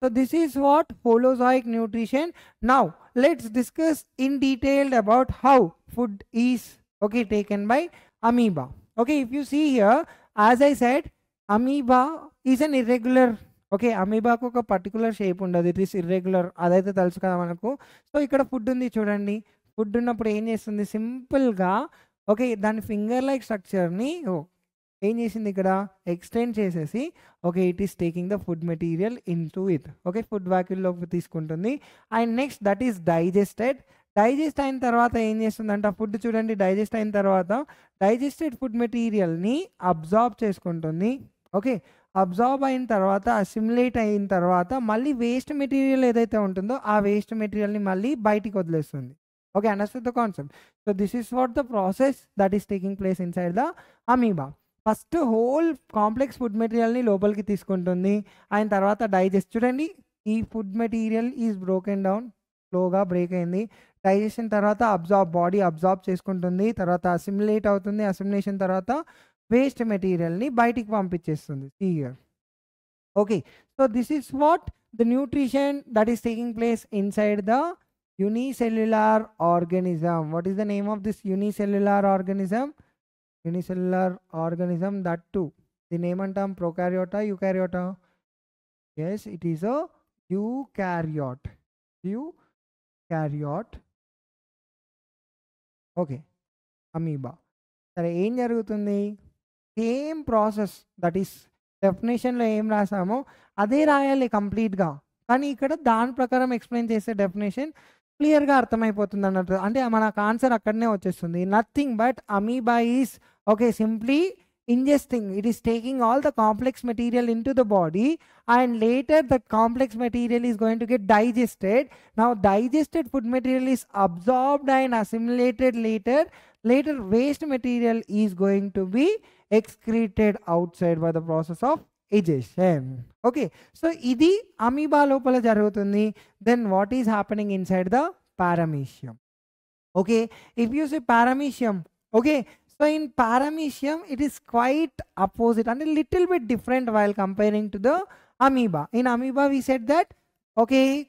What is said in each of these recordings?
So this is what Holozoic nutrition. Now let's discuss in detail about how food is taken by amoeba. Okay, if you see here, as I said, amoeba is an irregular. Okay అమీబాకు ఒక particular shape ఉండదు, it is irregular, అదైతే తెలుసు కదా మనకు. So ఇక్కడ food ఉంది చూడండి, ఫుడ్ ఉన్నప్పుడు ఏం చేస్తుంది, సింపుల్గా దాని ఫింగర్ లైక్ స్ట్రక్చర్ని ఏం చేసింది ఇక్కడ ఎక్స్టెండ్ చేసేసి it is taking the food material into it. Food వ్యాక్యూల్లోకి తీసుకుంటుంది. And next that is digested. Digest అయిన తర్వాత ఏం చేస్తుందంటే ఫుడ్ చూడండి, డైజెస్ట్ అయిన తర్వాత డైజెస్టెడ్ ఫుడ్ మెటీరియల్ని అబ్జార్బ్ చేసుకుంటుంది. అబ్జార్బ్ అయిన తర్వాత అసిమిలేట్ అయిన తర్వాత మళ్ళీ వేస్ట్ మెటీరియల్ ఏదైతే ఉంటుందో ఆ వేస్ట్ మెటీరియల్ని మళ్ళీ బయటికి వదిలేస్తుంది. Understand the concept. So this is what the process that is taking place inside the amoeba. First whole complex food మెటీరియల్ని లోపలికి తీసుకుంటుంది. అయిన తర్వాత డైజెస్ట్ చూడండి, ఈ food material is broken down, స్లోగా బ్రేక్ అయింది. డైజెషన్ తర్వాత బాడీ అబ్జార్బ్ చేసుకుంటుంది, తర్వాత అసిమిలేట్ అవుతుంది. అసిమిలేషన్ తర్వాత వేస్ట్ మెటీరియల్ని బయటికి పంపించేస్తుంది. Here so this is what the nutrition that is taking place inside the unicellular organism. What is the name of this unicellular organism? Unicellular organism, that too the name antam prokaryota, eukaryota. Yes, it is a eukaryote. Amoeba. సరే ఏం జరుగుతుంది, same process that is డెఫినేషన్లో ఏం రాసామో అదే రాయాలి కంప్లీట్గా. కానీ ఇక్కడ దాని ప్రకారం ఎక్స్ప్లెయిన్ చేసే డెఫినేషన్ క్లియర్గా అర్థమైపోతుంది అన్నట్టు. అంటే మనకు ఆన్సర్ అక్కడనే వచ్చేస్తుంది. Nothing but amoeba is simply ingesting, it is taking all the complex material into the body, and later the complex material is going to get digested. Now digested food material is absorbed and assimilated. Later waste material is going to be excreted outside by the process of digestion. So idi amoeba lopala jarugutundi. Then what is happening inside the paramecium? If you say paramecium, so in paramecium it is quite opposite and a little bit different while comparing to the amoeba. In amoeba we said that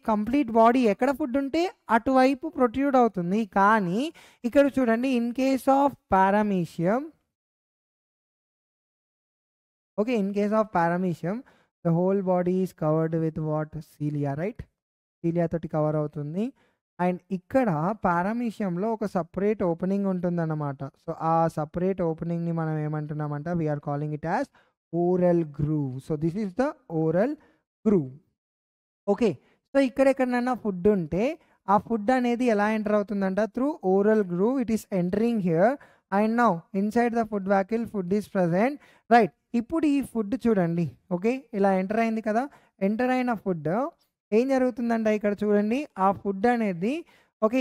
complete body ఎక్కడ food ఉంటే అటువైపు protrude అవుతుంది. కానీ ఇక్కడ చూడండి, in case of paramecium in case of paramecium the whole body is covered with what? Cilia, right? Cilia తోటి cover అవుతుంది. And ఇక్కడ పారామీషియంలో ఒక సపరేట్ ఓపెనింగ్ ఉంటుందన్నమాట. సో ఆ సపరేట్ ఓపెనింగ్ని మనం ఏమంటున్నామంట, we are calling it as oral groove. So this is the oral groove. So ఇక్కడెక్కడైనా ఫుడ్ ఉంటే ఆ ఫుడ్ అనేది ఎలా ఎంటర్ అవుతుందంట, through oral groove it is entering here. And now inside the food vacuole food is present, right? ఇప్పుడు ఈ food చూడండి, ఇలా ఎంటర్ అయింది కదా. ఎంటర్ అయిన ఫుడ్ ఏం జరుగుతుందంట ఇక్కడ చూడండి, ఆ ఫుడ్ అనేది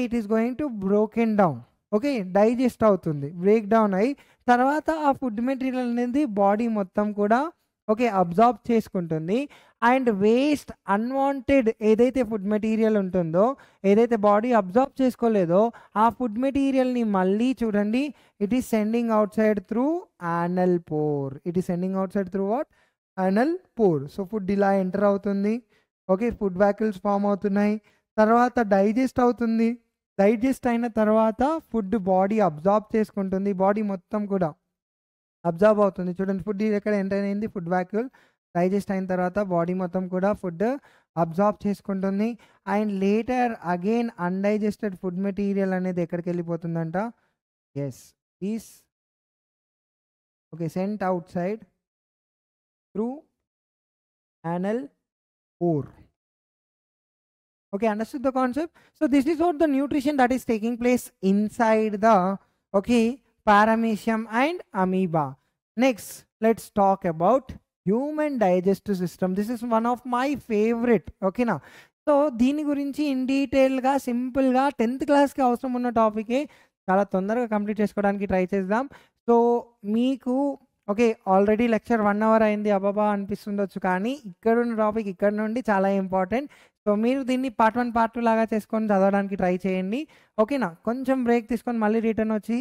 it is going to broken down, digest అవుతుంది, బ్రేక్ డౌన్ అయ్యి తర్వాత ఆ ఫుడ్ మెటీరియల్ అనేది బాడీ మొత్తం కూడా అబ్జార్బ్ చేసుకుంటుంది. అండ్ వేస్ట్ అన్వాంటెడ్ ఏదైతే ఫుడ్ మెటీరియల్ ఉంటుందో, ఏదైతే బాడీ అబ్జార్బ్ చేసుకోలేదో ఆ ఫుడ్ మెటీరియల్ని మళ్ళీ చూడండి, it is sending outside through anal pore. It is sending outside through what? Anal pore. So food ఇలా ఎంటర్ అవుతుంది, ఫుడ్ వ్యాకిల్స్ ఫామ్ అవుతున్నాయి, తర్వాత డైజెస్ట్ అవుతుంది. డైజెస్ట్ అయిన తర్వాత ఫుడ్ బాడీ అబ్జార్బ్ చేసుకుంటుంది, బాడీ మొత్తం కూడా అబ్జార్బ్ అవుతుంది. చూడండి, ఫుడ్ ఎక్కడ ఎంటర్ అయింది, ఫుడ్ వ్యాక్యూల్. డైజెస్ట్ అయిన తర్వాత బాడీ మొత్తం కూడా ఫుడ్ అబ్జార్బ్ చేసుకుంటుంది. And later again undigested food material అనేది ఎక్కడికి వెళ్ళిపోతుందంట, it's is sent outside through anal pore. Understood the concept? So this is what the nutrition that is taking place inside the paramecium and amoeba. Next, let's talk about human digestive system. This is one of my favorite. నా so దీని గురించి in డీటెయిల్గా సింపుల్గా 10th క్లాస్కి అవసరం ఉన్న టాపికే చాలా తొందరగా కంప్లీట్ చేసుకోవడానికి ట్రై చేద్దాం. సో మీకు ఆల్రెడీ లెక్చర్ 1 hour అయింది అబాబా అనిపిస్తుండొచ్చు, కానీ ఇక్కడ ఉన్న టాపిక్ ఇక్కడ నుండి చాలా ఇంపార్టెంట్. సో మీరు దీన్ని పార్ట్ 1 పార్ట్ 2 లాగా చేసుకొని చదవడానికి ట్రై చేయండి. కొంచెం బ్రేక్ తీసుకొని మళ్ళీ రిటర్న్ వచ్చి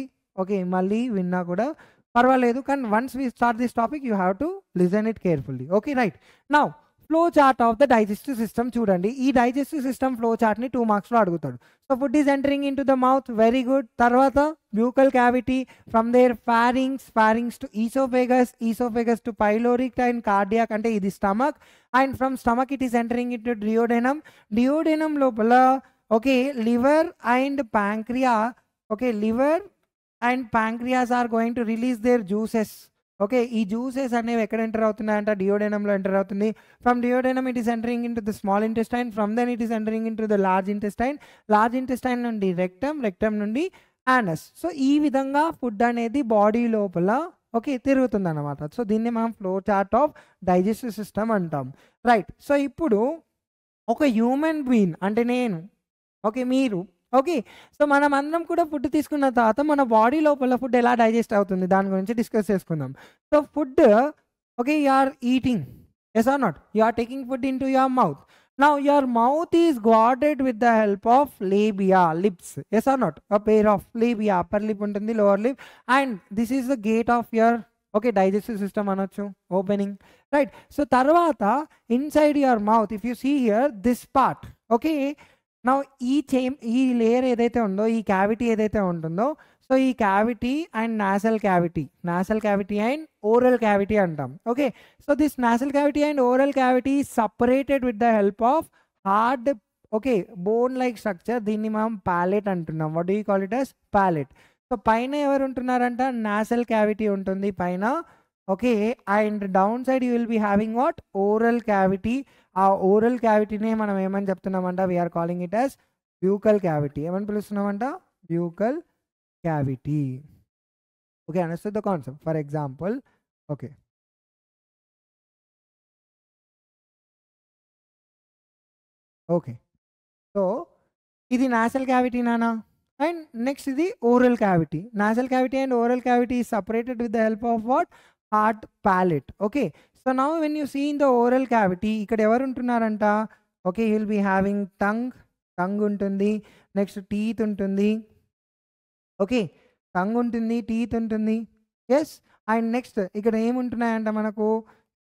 మళ్ళీ విన్నా కూడా పర్వాలేదు. కానీ once we start this topic you have to listen it carefully. Right now flow chart of the digestive system చూడండి. ఈ డైజెస్టివ్ సిస్టమ్ ఫ్లో చార్ట్ని 2 మార్క్స్లో అడుగుతాడు. So food is entering into the mouth, very good. తర్వాత buccal cavity, from there pharynx to oesophagus to pyloric and cardiac, అంటే ఇది stomach. And from stomach it is entering into duodenum లోపల okay liver and pancreas are going to release their juices. Okay, ఈ juices అనేవి ఎక్కడ enter అవుతున్నాయంట? డియోడెనమ్లో enter అవుతుంది. From duodenum it is entering into the small intestine, from then it is entering into the large intestine నుండి rectum నుండి anus. So ఈ విధంగా ఫుడ్ అనేది బాడీ లోపల ఓకే తిరుగుతుంది అనమాట. సో దీన్ని మనం flow chart of digestive system అంటాం, రైట్. సో ఇప్పుడు ఒక హ్యూమన్ బీయింగ్ అంటే నేను, ఓకే మీరు, ఓకే సో మనం అందరం కూడా ఫుడ్ తీసుకున్న తర్వాత మన బాడీ లోపల ఫుడ్ ఎలా డైజెస్ట్ అవుతుంది దాని గురించి డిస్కస్ చేసుకుందాం. So food okay you are eating, yes or not? You are taking food into your mouth. Now your mouth is guarded with the help of labia, lips, yes or not? A pair of labia, upper lip untundi, lower lip, and this is the gate of your okay digestive system anochu, opening, right? So tarvata inside your mouth, if you see here this part, okay, now ఈ layer ఏదైతే ఉందో, ఈ cavity ఏదైతే ఉంటుందో, so ఈ cavity and nasal cavity and oral cavity అంటాం. Okay, so this nasal cavity and oral cavity separated with the help of hard okay bone like structure. దీన్ని మనం ప్యాలెట్ అంటున్నాం. What do you call it as? Palate. So పైన ఎవరు ఉంటున్నారంట? Nasal cavity ఉంటుంది పైన. Okay, and down side you will be having what? Oral cavity. ఆ oral క్యావిటీనే మనం ఏమని చెప్తున్నామంట? We are calling it as buccal cavity. ఏమని పిలుస్తున్నామంట? Buccal cavity. Okay, understood the concept? For example, okay, so ఇది nasal cavity nana, and next is the oral cavity. Nasal cavity and oral cavity is separated with the help of what? Hard palate. Okay, so now when you see in the oral cavity ikkada evaru untunnaranta? Okay, you will be having tongue untundi, next teeth untundi, okay tongue ఉంటుంది, teeth ఉంటుంది, yes. And next ఇక్కడ ఏముంటున్నాయంట మనకు?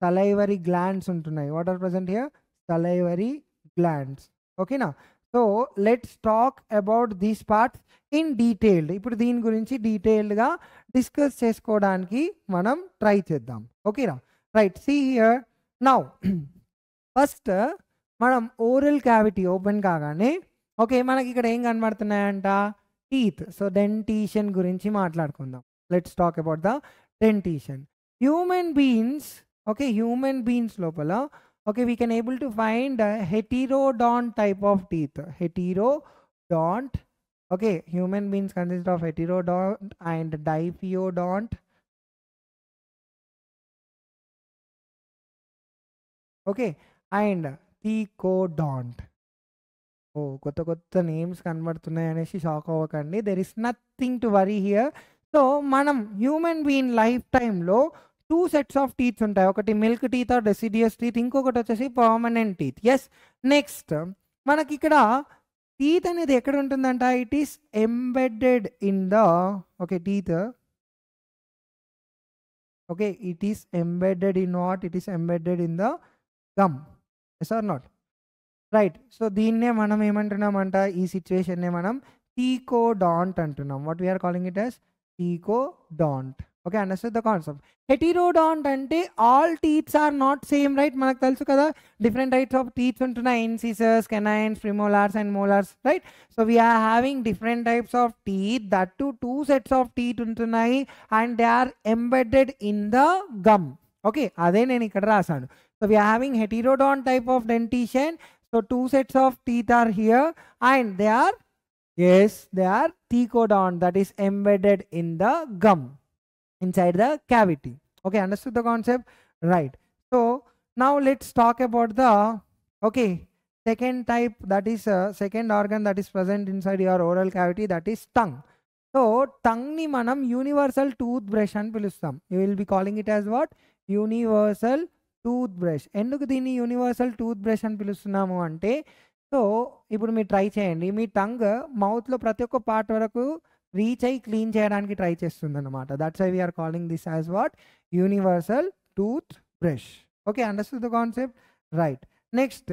Salivary glands ఉంటున్నాయి. What are present here? Salivary glands. ఓకేనా? So let's talk about these parts in detailed. ఇప్పుడు దీని గురించి డీటెయిల్డ్గా డిస్కస్ చేసుకోవడానికి మనం ట్రై చేద్దాం. ఓకేనా? Right, see here now. First మనం ఓరల్ క్యావిటీ ఓపెన్ కాగానే ఓకే మనకి ఇక్కడ ఏం కనబడుతున్నాయంట? టీత్. సో డెంటిషన్ గురించి మాట్లాడుకుందాం. Let's talk about the dentition. Human beings లోపల okay we can able to find heterodont type of teeth. Heterodont. Okay, human beings consist of heterodont and diphyodont. Okay, and thecodont. ఓ కొత్త names కనబడుతున్నాయి అనేసి shock అవ్వకండి. There is nothing to worry here. So మనం human being life టైంలో 2 sets of teeths ఉంటాయి. ఒకటి milk teeth or deciduous teeth, ఇంకొకటి వచ్చేసి పర్మనెంట్ టీత్. ఎస్, నెక్స్ట్ మనకి ఇక్కడ టీత్ అనేది ఎక్కడ ఉంటుందంట? It is embedded in the okay teeth. Okay, it is embedded in what? It is embedded in the gum. Yes or not? Right. So దీన్నే మనం ఏమంటున్నామంట? ఈ సిచ్యువేషన్నే మనం థీకోడాంట్ అంటున్నాం. What we are calling it as? Thecodont. Okay, understand the concept. Heterodont అంటే all teeths are not same, right? మనకు తెలుసు కదా డిఫరెంట్ టైప్స్ ఆఫ్ టీత్స్ ఉంటున్నాయి. Incisors, canines, premolars and molars, right? So we are having different types of teeth. That two 2 sets of teeth ఉంటున్నాయి and they are embedded in the gum. Okay, అదే నేను ఇక్కడ రాశాను. So we are having heterodont type of dentition. So 2 sets of teeth are here and they are thecodont, that is embedded in the gum inside the cavity. Okay, understood the concept? Right. So now let's talk about the okay second type, that is second organ that is present inside your oral cavity, that is tongue. So tongue ni manam universal toothbrush అని పిలుస్తాం. You will be calling it as what? Universal tooth brush. ఎందుకు దీన్ని universal tooth brush అని పిలుస్తున్నాము అంటే, so ఇప్పుడు మీరు try చేయండి. మీ టంగ్ మౌత్లో ప్రతి ఒక్క పార్ట్ వరకు రీచ్ అయ్యి క్లీన్ చేయడానికి ట్రై చేస్తుంది అనమాట. That's why we are calling this as what? Universal tooth brush. Okay, understand the concept? Right. Next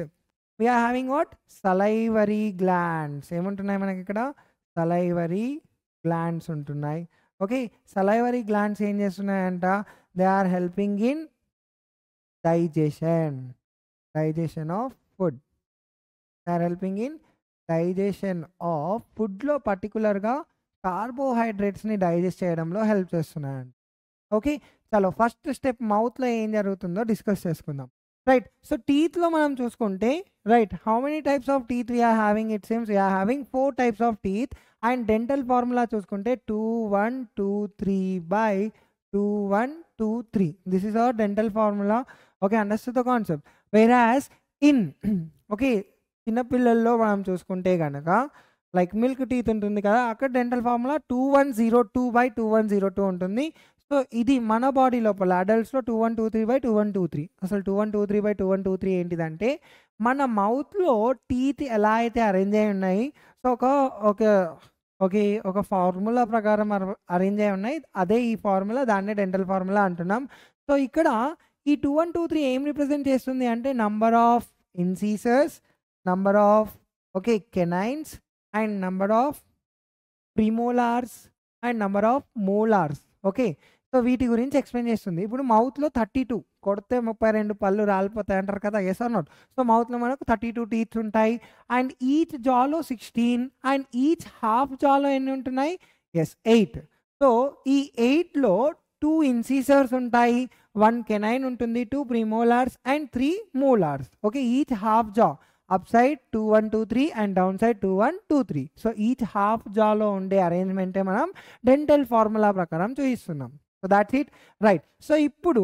we are having what? Salivary glands. ఏముంటున్నాయి మనకి ఇక్కడ? salivary glands ఉంటున్నాయి. ఓకే, salivary glands ఏం చేస్తున్నాయంట? They are helping in digestion of food. they are helping in digestion of food లో పర్టికులర్గా కార్బోహైడ్రేట్స్ని digest చేయడంలో హెల్ప్ చేస్తున్నాయండి. ఓకే, చలో ఫస్ట్ స్టెప్ మౌత్లో ఏం జరుగుతుందో డిస్కస్ చేసుకుందాం. రైట్, సో టీత్లో మనం చూసుకుంటే, right, how many types of teeth we are having? It seems we are having 4 types of teeth. And dental formula చూసుకుంటే 2 1 2 3 by 2 1 2 3. This is our dental formula. Okay, understand the concept. వెరాస్ in okay చిన్నపిల్లల్లో మనం చూసుకుంటే కనుక like milk teeth ఉంటుంది కదా, అక్కడ dental formula 2102 by 2102 ఉంటుంది. So ఇది మన బాడీ లోపల అడల్ట్స్లో 2123 by 2123. అసలు 2123 by 2123 ఏంటిదంటే మన మౌత్లో టీత్ ఎలా అయితే అరేంజ్ అయి ఉన్నాయి, సో ఒక ఫార్ములా ప్రకారం అరేంజ్ అయి ఉన్నాయి. అదే ఈ ఫార్ములా, దాన్నే డెంటల్ ఫార్ములా అంటున్నాం. సో ఇక్కడ ఈ 2123 ఏం రిప్రజెంట్ చేస్తుంది అంటే number of incisors, number of canines and number of premolars and number of molars. Okay, so వీటి గురించి ఎక్స్ప్లెయిన్ చేస్తుంది. ఇప్పుడు మౌత్లో 32 కొడితే 32 పళ్ళు రాలిపోతాయి అంటారు కదా, ఎస్ ఆర్ నాట్? సో మౌత్లో మనకు 32 టీత్స్ ఉంటాయి. అండ్ ఈచ్ జాలో 16 అండ్ ఈచ్ హాఫ్ జాలో ఎన్ని ఉంటున్నాయి? ఎస్, 8. సో ఈ 8లో 2 ఇన్సీసర్స్ ఉంటాయి, 1 కెనైన్ ఉంటుంది, 2 premolars and 3 molars. Okay, each half jaw up side 2 1 2 3 and down side 2 1 2 3. So each half జాలో ఉండే అరేంజ్మెంటే మనం డెంటల్ ఫార్ములా ప్రకారం చూపిస్తున్నాం. So that's it. Right, so ఇప్పుడు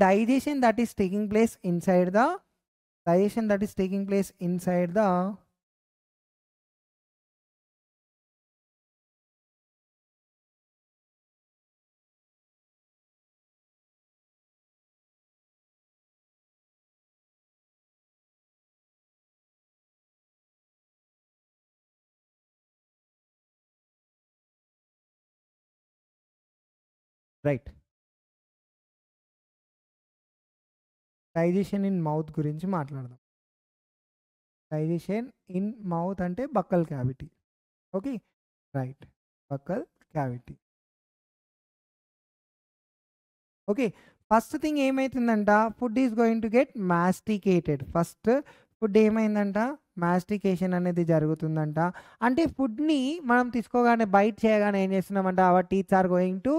digestion that is taking place inside the right, digestion in mouth గురించి మాట్లాడదాం. Digestion in mouth అంటే buccal cavity. Okay, right, buccal cavity. Okay, first thing ఏమైతుందంట, food is going to get masticated. First food ఏమైందంట, mastication అనేది జరుగుతుందంట. అంటే ఫుడ్ని మనం తీసుకోగానే బైట్ చేయగానే ఏం చేస్తున్నామంట, our teeths are going to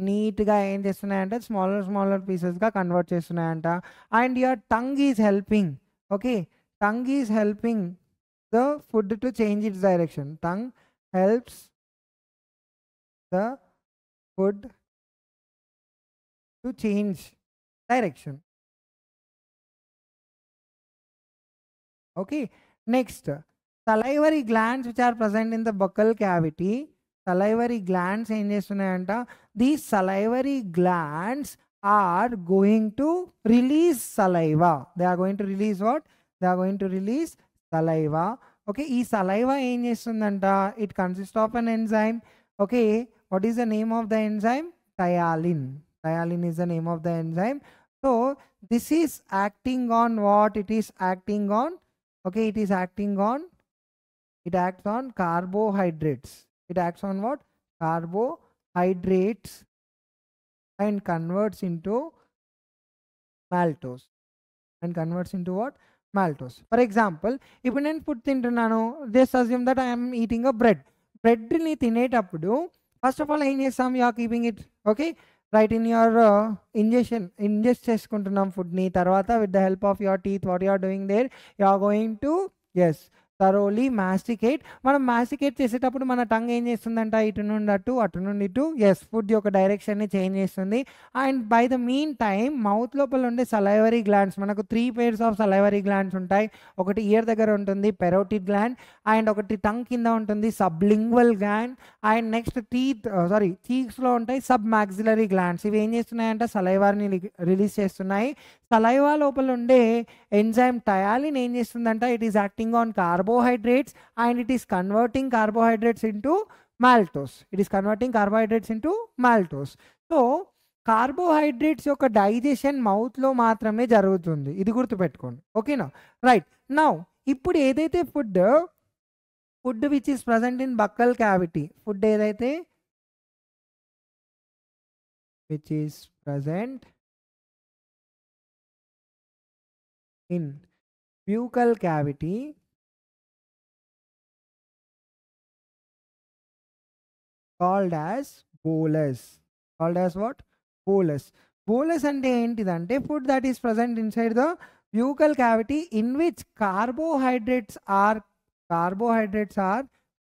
నీట్గా ఏం చేస్తున్నాయంటే స్మాలర్ పీసెస్గా కన్వర్ట్ చేస్తున్నాయంట. And your tongue is helping. Tongue is helping the food to change its direction. Tongue helps the food to change direction. Okay, next, salivary glands which are present in the buccal cavity. Salivary glands ఏం చేస్తున్నాయంట, these salivary glands are going to release saliva. They are going to release what? They are going to release saliva. Okay, ఈ saliva ఏం చేస్తుందంట, it consists of an enzyme. Okay, what is the name of the enzyme? Tyalin. Tyalin is the name of the enzyme. So this is acting on what? It is acting on it acts on carbohydrates. It acts on what? Carbohydrates and converts into maltose. Maltose. For example, ఇప్పుడు నేను food తింటున్నాను, just assume that I'm eating a బ్రెడ్ని తినేటప్పుడు first of all ఏం చేస్తాం, you are keeping it right in your ingest చేసుకుంటున్నాం ఫుడ్ని. తర్వాత with the help of your teeth what you are doing there, you are going to thoroughly masticate. మనం masticate చేసేటప్పుడు మన టంగ్ ఏం చేస్తుందంట, ఇటు నుండి అటు, అటు నుండి ఇటు, ఫుడ్ యొక్క డైరెక్షన్ని చేంజ్ చేస్తుంది. And by the mean time mouth లోపల ఉండే సలైవరీ గ్లాండ్స్, మనకు 3 pairs ఆఫ్ సలైవరీ గ్లాండ్స్ ఉంటాయి. ఒకటి ఇయర్ దగ్గర ఉంటుంది పెరోటిడ్ గ్లాండ్, అండ్ ఒకటి టంగ్ కింద ఉంటుంది సబ్లింగ్వల్ గ్లాండ్, అండ్ నెక్స్ట్ చీక్స్లో ఉంటాయి సబ్ మాక్సిలరీ గ్లాండ్స్. ఇవి ఏం చేస్తున్నాయంట, సలైవాని రిలీజ్ చేస్తున్నాయి. సలైవా లోపల ఉండే ఎంజైమ్ టయాలిన్ ఏం చేస్తుందంట, it is acting on carbohydrates and it is converting carbohydrates into maltose. So carbohydrates యొక్క డైజెషన్ మౌత్లో మాత్రమే జరుగుతుంది, ఇది గుర్తుపెట్టుకోండి. ఓకేనా? రైట్. నౌ ఇప్పుడు ఏదైతే food which is present in buccal cavity, food ఏదైతే which is present in buccal cavity called as bolus. Called as what? Bolus. Bolus అంటే ఏంటిదంటే food that is present inside the buccal cavity in which carbohydrates are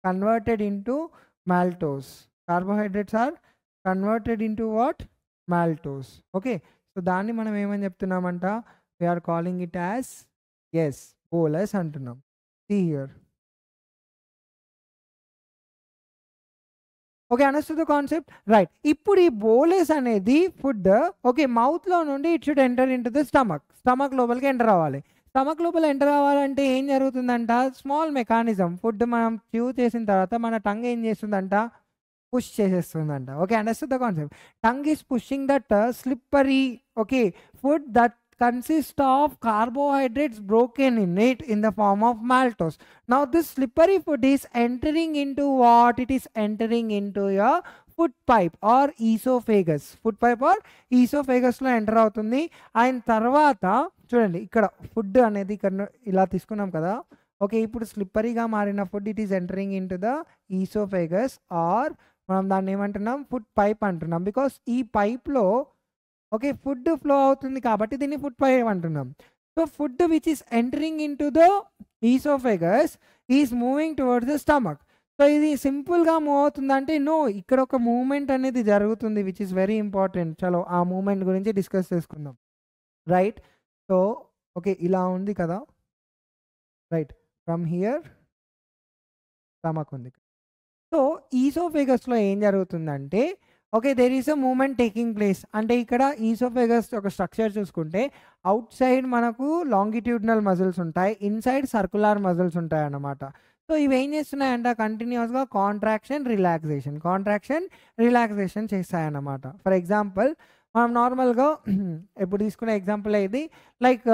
converted into maltose. Carbohydrates are converted into what? Maltose. Okay. So దాన్ని మనం ఏమని చెప్తున్నామంట? We are calling it as bolus అంటున్నాం. See here. Okay, understood the concept? Right. ఇప్పుడు ఈ bolus అనేది food మౌత్లో నుండి it should enter into the stomach లోపలికి ఎంటర్ అవ్వాలి. స్టమక్ లోపల ఎంటర్ అవ్వాలంటే ఏం జరుగుతుందంట? Small mechanism. ఫుడ్ మనం చ్యూ చేసిన తర్వాత మన టంగ్ ఏం చేస్తుందంట? పుష్ చేసేస్తుందంట. Okay, understood the concept? Tongue is pushing that slippery food that consist of carbohydrates broken in it in the form of maltose. Now this slippery food is entering into what? It is entering into your food pipe or esophagus. Food pipe or esophagus లో enter అవుతుంది. అయిన తర్వాత చూడండి, ఇక్కడ food అనేది ఇక్కడ ఇలా తీసుకున్నాం కదా. ఓకే, ఇప్పుడు స్లిప్పరీగా మారిన food it is entering into the oesophagus or మనం దాన్ని ఏమంటున్నాం? ఫుడ్ పైప్ అంటున్నాం. బికాస్ ఈ పైప్లో ఫుడ్ ఫ్లో అవుతుంది కాబట్టి దీన్ని ఫుడ్ పైప్ అంటున్నాం. So food which is entering into the oesophagus is moving towards the stomach. So ఇది సింపుల్గా మూవ్ అవుతుందంటే నో, ఇక్కడ ఒక మూమెంట్ అనేది జరుగుతుంది విచ్ ఈస్ వెరీ ఇంపార్టెంట్. చలో ఆ మూమెంట్ గురించి డిస్కస్ చేసుకుందాం. రైట్. సో ఇలా ఉంది కదా. రైట్, ఫ్రమ్ హియర్ స్టమక్ ఉంది. సో ఈసోఫేగస్లో ఏం జరుగుతుందంటే there is a movement taking place. అంటే ఇక్కడ ఈసోఫేగస్ ఒక స్ట్రక్చర్ చూసుకుంటే అవుట్ సైడ్ మనకు లాంగిట్యూడినల్ మజిల్స్ ఉంటాయి, ఇన్సైడ్ సర్కులర్ మజిల్స్ ఉంటాయి అన్నమాట. సో ఇవి ఏం చేస్తున్నాయంట? కంటిన్యూస్గా కాంట్రాక్షన్ రిలాక్సేషన్ చేస్తాయన్నమాట. ఫర్ ఎగ్జాంపుల్ మనం నార్మల్గా ఎప్పుడు తీసుకునే ఎగ్జాంపుల్ ఇది, like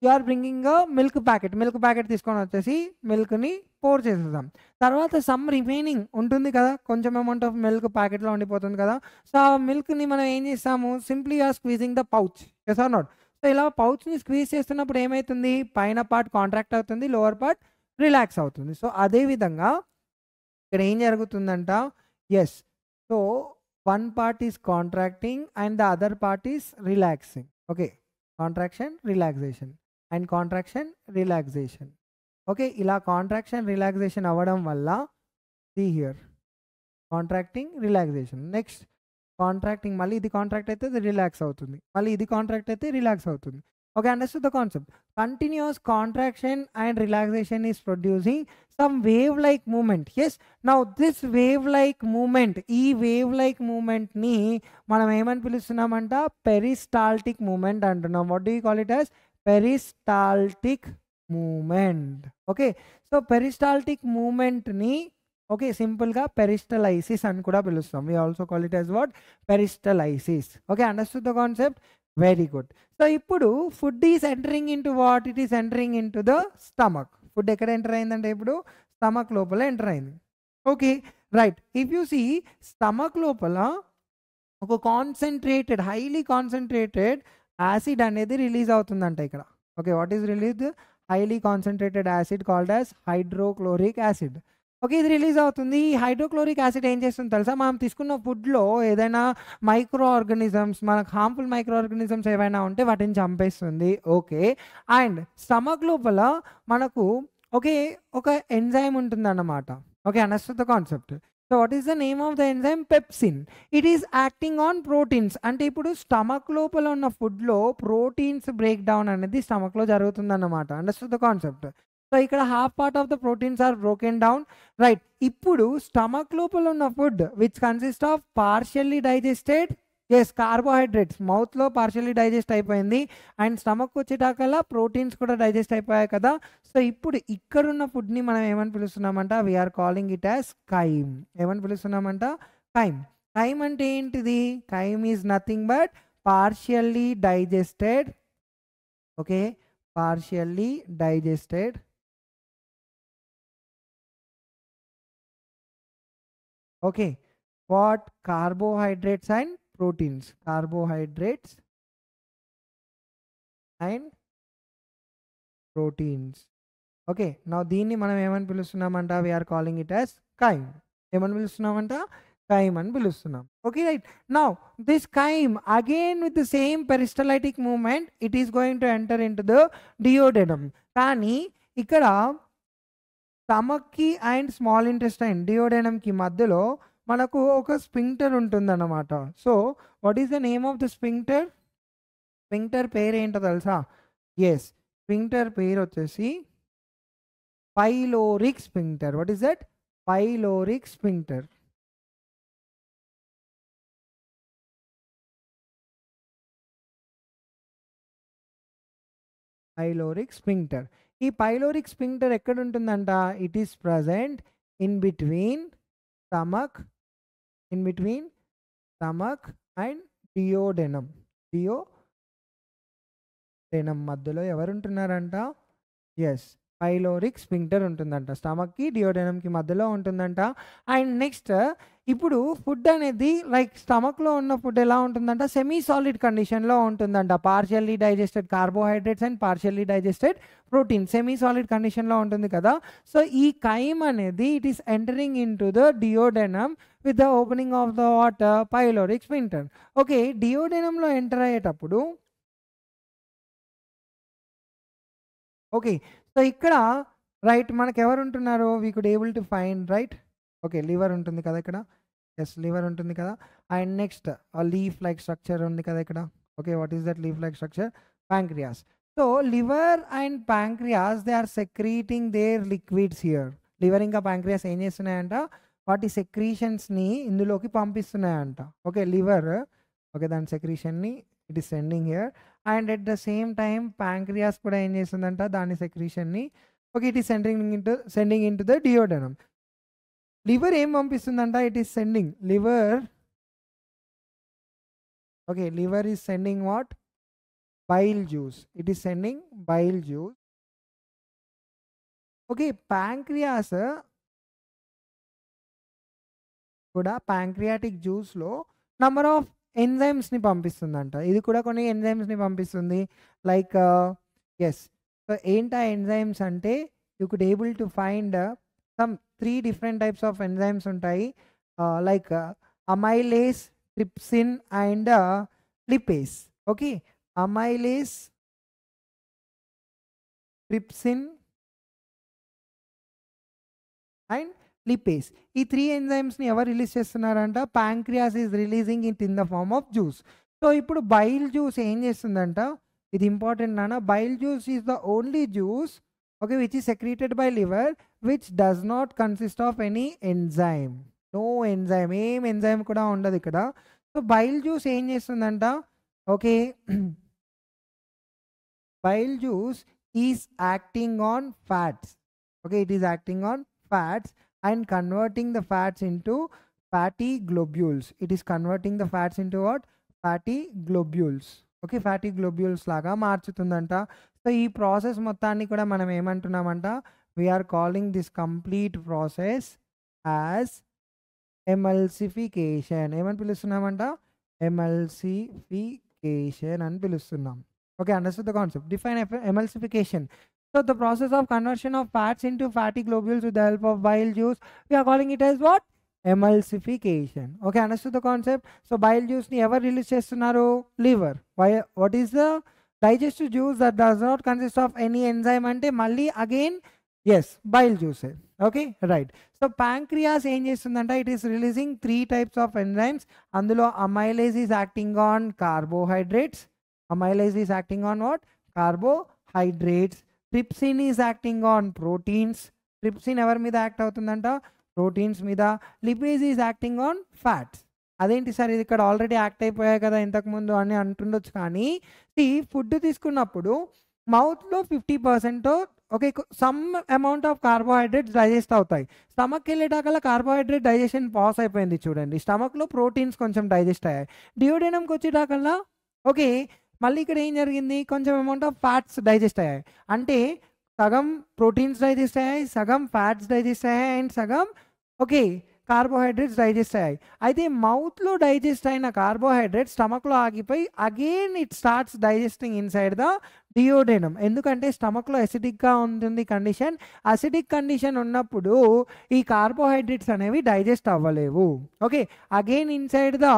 you are bringing milk packet తీసుకొని వచ్చేసి మిల్క్ని పోర్ చేసేద్దాం. తర్వాత సమ్ రిమైనింగ్ ఉంటుంది కదా, కొంచెం అమౌంట్ ఆఫ్ మిల్క్ ప్యాకెట్లో ఉండిపోతుంది కదా. సో ఆ మిల్క్ని మనం ఏం చేస్తాము? Simply are squeezing the pouch, yes or not? So ఇలా పౌచ్ని స్క్వీజ్ చేస్తున్నప్పుడు ఏమవుతుంది? పైన పార్ట్ కాంట్రాక్ట్ అవుతుంది, లోవర్ పార్ట్ రిలాక్స్ అవుతుంది. సో అదేవిధంగా ఇక్కడ ఏం జరుగుతుందంట? Yes, so one part is contracting and the other part is relaxing. Contraction relaxation and contraction relaxation. ఇలా కాంట్రాక్షన్ రిలాక్సేషన్ అవ్వడం వల్ల see here contracting relaxation, next contracting, మళ్ళీ ఇది కాంట్రాక్ట్ అయితే ఇది రిలాక్స్ అవుతుంది, మళ్ళీ ఇది కాంట్రాక్ట్ అయితే రిలాక్స్ అవుతుంది. Understood the concept? Continuous contraction and relaxation is producing some wave like movement. Yes, now this wave like movement, ఈ వేవ్ లైక్ మూమెంట్ని మనం ఏమని పిలుస్తున్నామంట? పెరిస్టాల్టిక్ మూమెంట్ అంటున్నాం. What do you call it as? Peristaltic movement. So peristaltic మూమెంట్ని సింపుల్గా peristalsis అని కూడా పిలుస్తాం. We also call it as what? Peristalsis. Understood the concept? Very good. So ఇప్పుడు food is entering into what? It is entering into the stomach. Food ఎక్కడ enter అయిందంటే ఇప్పుడు stomach లోపల ఎంటర్ అయింది. Right. If you see stomach లోపల ఒక concentrated, highly concentrated acid అనేది release అవుతుందంట ఇక్కడ. What is release? Highly concentrated acid called as hydrochloric acid. ఇది రిలీజ్ అవుతుంది. ఈ హైడ్రోక్లోరిక్ యాసిడ్ ఏం చేస్తుంది తెలుసా? మనం తీసుకున్న ఫుడ్లో ఏదైనా మైక్రో ఆర్గానిజమ్స్, మనకు హార్మ్ఫుల్ మైక్రో ఆర్గానిజమ్స్ ఏవైనా ఉంటే వాటిని చంపేస్తుంది. అండ్ స్టమక్ లోపల మనకు ఒక ఎంజైమ్ ఉంటుందన్నమాట. Understand the concept? So what is the name of the enzyme? Pepsin. It is acting on proteins. అంటే ఇప్పుడు స్టమక్ లోపల ఉన్న ఫుడ్లో ప్రోటీన్స్ బ్రేక్ డౌన్ అనేది స్టమక్లో జరుగుతుందన్నమాట. Understand the concept? సో ఇక్కడ half part of the proteins are broken down. Right. ఇప్పుడు స్టమక్ లోపల ఉన్న food which consist of partially digested carbohydrates, మౌత్లో పార్షియల్లీ డైజెస్ట్ అయిపోయింది అండ్ స్టమక్ వచ్చేటాకల్లా ప్రోటీన్స్ కూడా డైజెస్ట్ అయిపోయాయి కదా. సో ఇప్పుడు ఇక్కడున్న ఫుడ్ని మనం ఏమని పిలుస్తున్నామంట? We are calling it as chyme. ఏమని పిలుస్తున్నామంట? కైమ్. Chyme ante entidi? Chyme is nothing but partially digested, okay, partially digested okay, what? Carbohydrates and proteins, carbohydrates and proteins. Okay, now దీన్ని మనం ఏమని పిలుస్తున్నామంట? we are calling it as chyme. ఏమని పిలుస్తున్నామంట? chyme అని పిలుస్తున్నాం. Okay, right. Now this chyme again with the same peristaltic movement it is going to enter into the duodenum. కానీ ఇక్కడ stomach కి and small intestine డియోడెనమ్ కి మధ్యలో మనకు ఒక స్పింక్టర్ ఉంటుందన్నమాట. So what is the name of the sphincter? Sphincter పేరు ఏంటో తెలుసా? ఎస్, స్పింక్టర్ పేరు వచ్చేసి pyloric sphincter. What is that? Pyloric sphincter. Pyloric sphincter. ఈ పైలోరిక్ స్పింక్టర్ ఎక్కడ ఉంటుందంట? It is present in between stomach and duodenum. Duodenum మధ్యలో ఎవరు ఉంటున్నారంట? ఎస్, పైలోరిక్ స్పింక్టర్ ఉంటుందంట. స్టమక్కి డియోడెనమ్కి మధ్యలో ఉంటుందంట. అండ్ నెక్స్ట్ ఇప్పుడు ఫుడ్ అనేది లైక్ స్టమక్లో ఉన్న ఫుడ్ ఎలా ఉంటుందంట? సెమీ సాలిడ్ కండిషన్లో ఉంటుందంట. Partially digested carbohydrates and partially digested protein semi solid కండిషన్లో ఉంటుంది కదా. సో ఈ కైమ్ అనేది it is entering into the duodenum with the opening of the water pyloric sphincter. Okay, డియోడెనమ్లో ఎంటర్ అయ్యేటప్పుడు ఓకే, సో ఇక్కడ రైట్ మనకు ఎవరు ఉంటున్నారు? We could able to find right. Okay, liver ఉంటుంది కదా ఇక్కడ. ఎస్, లివర్ ఉంటుంది కదా. And next leaf like structure ఉంది కదా ఇక్కడ. Okay, what is that leaf like structure? Pancreas. So liver and pancreas they are secreting their liquids here. Liver ఇంకా pancreas ఏం చేస్తున్నాయంట? వాటి సెక్రీషన్స్ని ఇందులోకి పంపిస్తున్నాయంట. ఓకే, లివర్ ఓకే దాని సెక్రీషన్ని it is sending here. And at the same time pancreas కూడా ఏం చేస్తుందంట? దాని సెక్రీషన్ని okay it is sending into the duodenum. Liver ఏం పంపిస్తుందంట? It is sending liver okay liver is sending what? Bile juice. It is sending bile juice. Okay, pancreas కూడా pancreatic జ్యూస్లో number of ఎంజైమ్స్ని పంపిస్తుందంట. ఇది కూడా కొన్ని ఎంజైమ్స్ని పంపిస్తుంది. లైక్ ఎస్, సో ఏంటా ఎంజైమ్స్ అంటే you could able to find some 3 different types of enzymes ఉంటాయి. Like amylase, trypsin and lipase. Okay, amylase, trypsin and lipase. ఈ 3 ఎంజైమ్స్ని ఎవరు రిలీజ్ చేస్తున్నారంట? Pancreas is releasing it in the form of juice. So ఇప్పుడు bile juice ఏం చేస్తుందంట? ఇది important నాన్న. Bile juice is the only juice okay which is secreted by liver which does not consist of any enzyme. No enzyme, ఏం enzyme కూడా ఉండదు ఇక్కడ. So bile juice ఏం చేస్తుందంట? Okay, bile juice is acting on fats. Okay, it is acting on fats and converting the fats into fatty globules. It is converting the fats into what? Fatty globules. Okay, fatty globules లాగా మార్చుతుందంట. So ఈ process మొత్తాన్ని కూడా మనం ఏమంటున్నామంట? We are calling this complete process as emulsification. ఏమని పిలుస్తున్నామంట? Emulsification అని పిలుస్తున్నాం. Okay, understand the concept. Define emulsification. So the process of conversion of fats into fatty globules with the help of bile juice, we are calling it as what? Emulsification. Okay, understood the concept. So bile juice ni ever release chestunaru? Liver. Why? What is the digestive juice that does not consist of any enzyme ante malli again? Yes, bile juice. Okay, right. So pancreas em chestundanta? It is releasing 3 types of enzymes. Andulo amylase is acting on carbohydrates. Amylase is acting on what? Carbohydrates. Trypsin is acting on proteins. Trypsin ever మీద act అవుతుందంట? Proteins మీద. లిపేజ్ is acting on fats. అదేంటి sir ఇది ఇక్కడ already act అయిపోయాయి కదా ఇంతకుముందు అని అంటుండొచ్చు. కానీ ఈ ఫుడ్ తీసుకున్నప్పుడు మౌత్లో 50% okay some amount of carbohydrates digest అవుతాయి. స్టమక్కి వెళ్ళేటాకల్లా కార్బోహైడ్రేట్ డైజెషన్ పాస్ అయిపోయింది చూడండి. స్టమక్లో ప్రోటీన్స్ కొంచెం డైజెస్ట్ అయ్యాయి. డియోడెనమ్కి వచ్చేటాకల్లా ఓకే మళ్ళీ ఇక్కడ ఏం జరిగింది, కొంచెం అమౌంట్ ఆఫ్ ఫ్యాట్స్ డైజెస్ట్ అయ్యాయి. అంటే సగం ప్రోటీన్స్ డైజెస్ట్ అయ్యాయి, సగం ఫ్యాట్స్ డైజెస్ట్ అయ్యాయి అండ్ సగం ఓకే కార్బోహైడ్రేట్స్ డైజెస్ట్ అయ్యాయి. అయితే మౌత్లో డైజెస్ట్ అయిన కార్బోహైడ్రేట్స్ స్టమక్లో ఆగిపోయి again it starts digesting inside the duodenum. ఎందుకంటే స్టమక్లో అసిడిక్గా ఉంటుంది కండిషన్. అసిడిక్ కండిషన్ ఉన్నప్పుడు ఈ కార్బోహైడ్రేట్స్ అనేవి డైజెస్ట్ అవ్వలేవు. Okay again inside the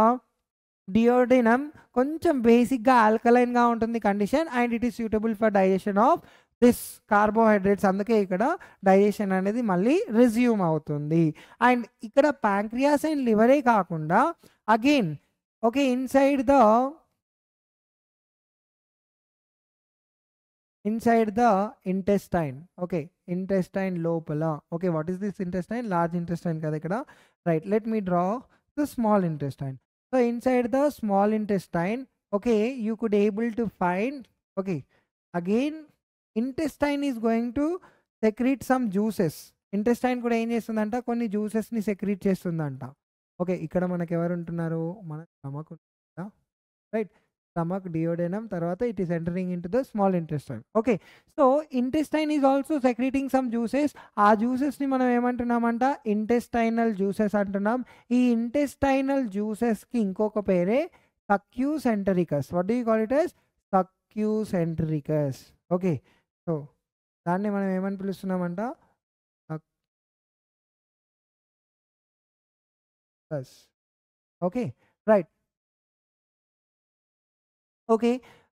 duodenum కొంచెం బేసిక్గా ఆల్కలైన్గా ఉంటుంది condition and it is suitable for digestion of this carbohydrates. అందుకే ఇక్కడ డైజెషన్ అనేది మళ్ళీ రిజ్యూమ్ అవుతుంది. అండ్ ఇక్కడ ప్యాంక్రియాస్ అండ్ లివరే కాకుండా again okay inside the intestine. Okay intestine లోపల okay what is this intestine, large intestine కదా ఇక్కడ, right. Let me draw the small intestine. So inside the small intestine okay you could able to find okay again intestine is going to secrete some juices. Intestine కూడా ఏం చేస్తుందంట, కొన్ని జ్యూసెస్ని secrete చేస్తుందంట. Okay ఇక్కడ మనకు ఎవరు ఉంటున్నారు, మన స్టమక్ ఉంటుందా, రైట్. స్టమక్, డియోడెనమ్, తర్వాత it is entering into the small intestine. Okay so intestine is also secreting some juices. ఆ జ్యూసెస్ని మనం ఏమంటున్నామంట, ఇంటెస్టైనల్ జ్యూసెస్ అంటున్నాం. ఈ ఇంటెస్టైనల్ జ్యూసెస్కి ఇంకొక పేరే సక్యూసెంటరికస్. What do you call it as, సక్యూసెంటరికస్. ఓకే సో దాన్ని మనం ఏమని పిలుస్తున్నామంట, okay right. Okay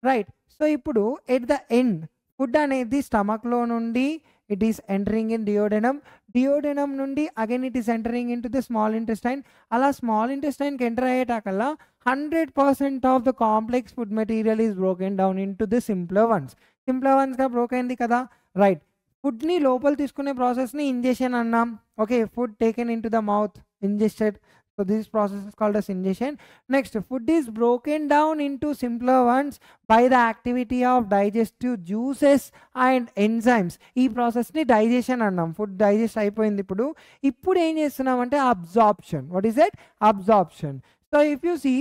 right. So ఇప్పుడు ఎట్ ద ఎండ్ ఫుడ్ అనేది స్టమక్లో నుండి it is entering in duodenum, duodenum నుండి again it is entering into the small intestine. అలా స్మాల్ ఇంటెస్టైన్కి ఎంటర్ అయ్యేటాకల్లా 100% of the complex food material is broken down into the simpler ones. Simpler వన్స్గా broke అయింది కదా, right. ఫుడ్ని లోపల తీసుకునే ప్రాసెస్ని ఇంజెషన్ అన్నాం. Okay food taken into the mouth, ingested. So this process is called as ingestion. Next, food is broken down into simpler ones by the activity of digestive juices and enzymes. ఈ ప్రాసెస్ని digestion అన్నాం. Food digest అయిపోయింది. ఇప్పుడు ఏం చేస్తున్నామంటే absorption. What is that, absorption. So if you see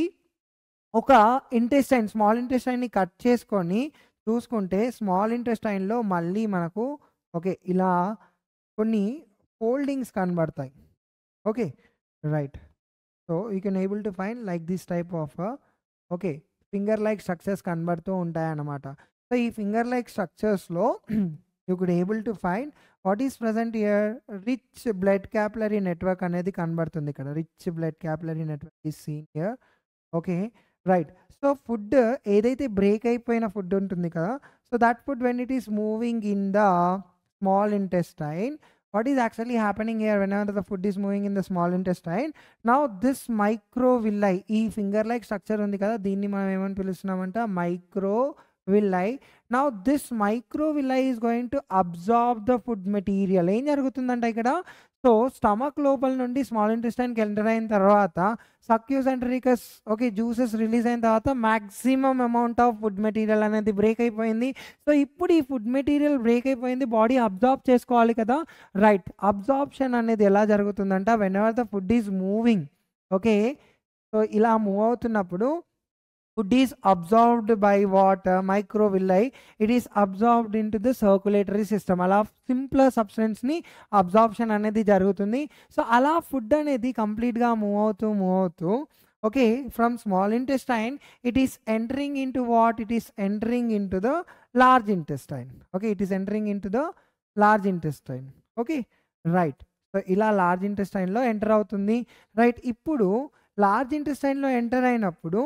ఒక intestine, small ఇంటెస్టైన్ని cut చేసుకొని చూసుకుంటే స్మాల్ ఇంటెస్టైన్లో మళ్ళీ మనకు ఓకే ఇలా కొన్ని ఫోల్డింగ్స్ కనబడతాయి. Okay right. So you can able to find like this type of okay finger like structures కనబడుతూ ఉంటాయన్నమాట. సో ఈ ఫింగర్ లైక్ స్ట్రక్చర్స్లో you could able to find what is present here, rich blood capillary network అనేది కనబడుతుంది ఇక్కడ. Rich blood capillary network is seen here. Okay right. So food ఏదైతే break అయిపోయిన food ఉంటుంది కదా, so that food when it is moving in the small intestine, what is actually happening here whenever the food is moving in the small intestine, now this microvilli, ee finger like structure undi kada, deenni manam emani pilustunnamanta, microvilli. Now this microvilli is going to absorb the food material. ఏం జరుగుతుందంట ఇక్కడ, so stomach లోపల నుండి small ఇంటెస్టైన్కి enter అయిన తర్వాత సక్యూసెంటరికస్ okay juices release అయిన తర్వాత maximum amount of food material అనేది బ్రేక్ అయిపోయింది. సో ఇప్పుడు ఈ ఫుడ్ మెటీరియల్ బ్రేక్ అయిపోయింది, బాడీ అబ్జార్బ్ చేసుకోవాలి కదా, రైట్. అబ్జార్ప్షన్ అనేది ఎలా జరుగుతుందంట, when ever the food is moving okay so ఇలా మూవ్ అవుతున్నప్పుడు food is absorbed by water, microvilli, it is absorbed into the circulatory system. అలా సింప్లర్ సబ్స్టెన్స్ని అబ్జార్ప్షన్ అనేది జరుగుతుంది. సో అలా ఫుడ్ అనేది కంప్లీట్గా మూవ్ అవుతూ okay from small intestine it is entering into what, it is entering into the large intestine. Okay it is entering into the large intestine. Okay right. So ఇలా large ఇంటెస్టైన్లో enter అవుతుంది, right. ఇప్పుడు large ఇంటెస్టైన్లో enter అయినప్పుడు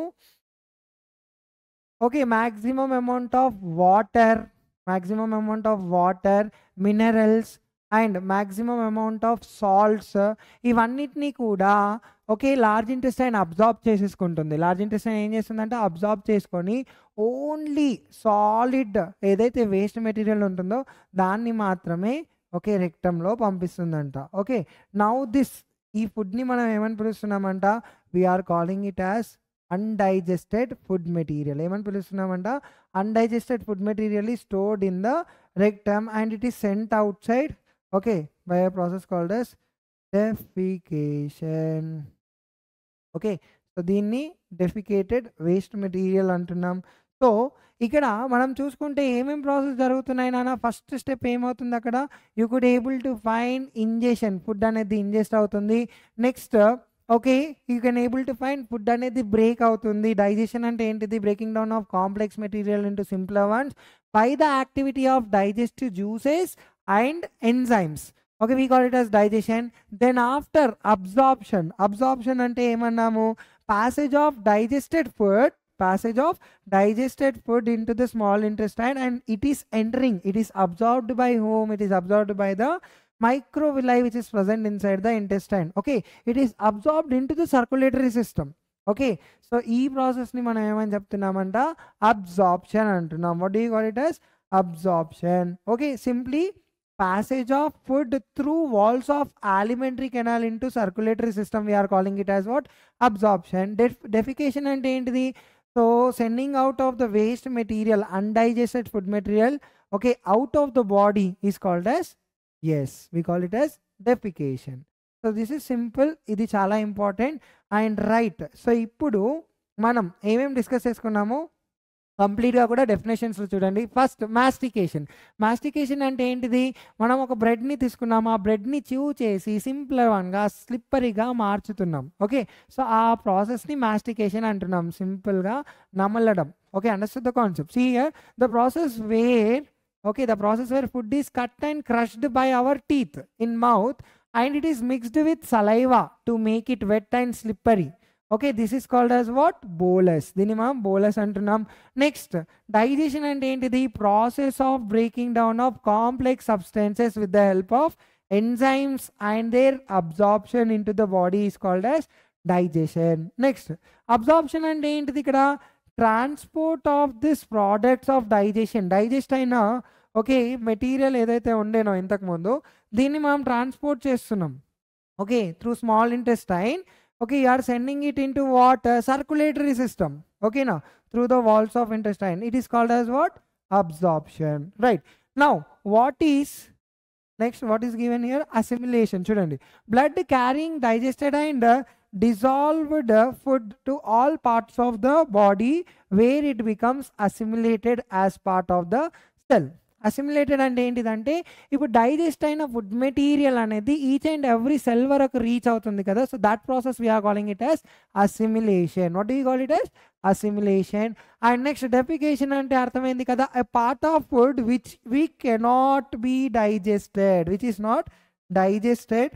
okay maximum amount of water, minerals and maximum amount of salts ఇవన్నిటినీ కూడా okay large intestine absorb చేసేసుకుంటుంది. Large intestine ఏం చేస్తుందంటే absorb చేసుకొని ఓన్లీ సాలిడ్ ఏదైతే వేస్ట్ మెటీరియల్ ఉంటుందో దాన్ని మాత్రమే ఓకే రెక్టంలో పంపిస్తుందంట. ఓకే నౌ దిస్ ఈ ఫుడ్ని మనం ఏమని పిలుస్తున్నామంట, we are calling it as undigested food material. ఏమని పిలుస్తున్నామంట, అన్డైజెస్టెడ్ ఫుడ్ మెటీరియల్ ఈ stored in the rectum and it is sent outside, okay, by a process called as defecation. Okay. So దీన్ని డెఫికేటెడ్ waste material అంటున్నాం. సో ఇక్కడ మనం చూసుకుంటే ఏమేం process జరుగుతున్నాయి నాన్న, ఫస్ట్ స్టెప్ ఏమవుతుంది అక్కడ, you could able to find ingestion, food అనేది ఇంజెస్ట్ అవుతుంది. Next okay, you can able to find food అనేది బ్రేక్ అవుతుంది. డైజెషన్ అంటే ఏంటిది, breaking down of complex material into simpler once by the activity of digestive juices and enzymes. Okay, we call it as digestion. Then after absorption, absorption ante emannamo, passage of digested food into the small intestine and it is entering, it is absorbed by whom, it is absorbed by the microvilli which is present inside the intestine. Okay, it is absorbed into the circulatory system. Okay, so ee process ni manam emani cheptunnamanta, absorption antunnam. What do you call it as? Absorption. Okay, simply passage of food through walls of alimentary canal into circulatory system, we are calling it as what? Absorption. Defecation ante entidi, so sending out of the waste material, undigested food material, okay, out of the body is called as, yes, we call it as defecation. So this is simple, ఇది చాలా important and right. So ఇప్పుడు మనం ఏమేమి discuss చేసుకున్నాము కంప్లీట్గా కూడా డెఫినేషన్స్లో చూడండి. First mastication. Mastication అంటే ఏంటిది, మనం ఒక బ్రెడ్ని తీసుకున్నాము, ఆ బ్రెడ్ని చ్యూ చేసి సింపుల్ వన్గా స్లిప్పరీగా మార్చుతున్నాం. ఓకే, సో ఆ ప్రాసెస్ని మాస్టికేషన్ అంటున్నాం, సింపుల్గా నమలడం. Okay, understand the concept. See here the process where, okay, the process where food is cut and crushed by our teeth in mouth and it is mixed with saliva to make it wet and slippery. Okay, this is called as what? Bolus. దీన్ని మనం bolus అంటున్నాం. Next digestion అంటే ఏంటిది, process of breaking down of complex substances with the help of enzymes and their absorption into the body is called as digestion. Next absorption అంటే ఏంటిది, ఇక్కడ transport of this products of digestion, digest అయిన okay material ఏదైతే ఉండేనో ఇంతకుముందు దీన్ని మనం transport చేస్తున్నాం. Okay, through small intestine. Okay, you are sending it into what? Circulatory system. Okay, now through the walls of intestine. It is called as what? Absorption. Right. Now, what is next? What is given here? Assimilation. Chudandi. Blood carrying digested and dissolved food to all parts of the body where it becomes assimilated as part of the cell. Assimilated అంటే ఏంటిదంటే ఇప్పుడు digest అయిన food material అనేది each and every cell వరకు reach అవుతుంది కదా, so that process we are calling it as assimilation. What do you call it as? Assimilation. And next defecation అంటే అర్థమైంది కదా, a part of food which we cannot be digested, which is not digested.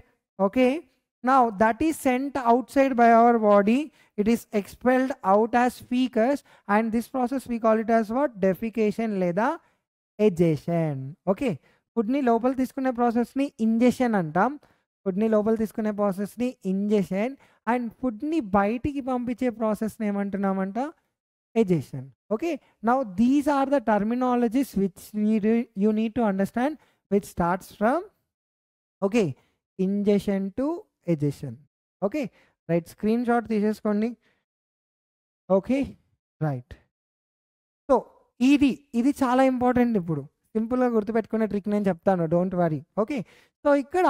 Okay, now that is sent outside by our body, it is expelled out as feces and this process we call it as what? Defecation లేదా ఎజెషన్. Okay, ఫుడ్ని లోపల తీసుకునే ప్రాసెస్ని ingestion అంటాం, ఫుడ్ని లోపల తీసుకునే ప్రాసెస్ని ఇంజెషన్, అండ్ ఫుడ్ని బయటికి పంపించే ప్రాసెస్ని ఏమంటున్నామంట? Egestion. Okay, now these are the terminologies which you need to understand, which starts from okay ingestion to egestion. Okay, right, screen shot తీసేసుకోండి. Okay, right. సో ఇది చాలా ఇంపార్టెంట్. ఇప్పుడు సింపుల్గా గుర్తుపెట్టుకునే ట్రిక్ నేను చెప్తాను, డోంట్ వరీ. ఓకే, సో ఇక్కడ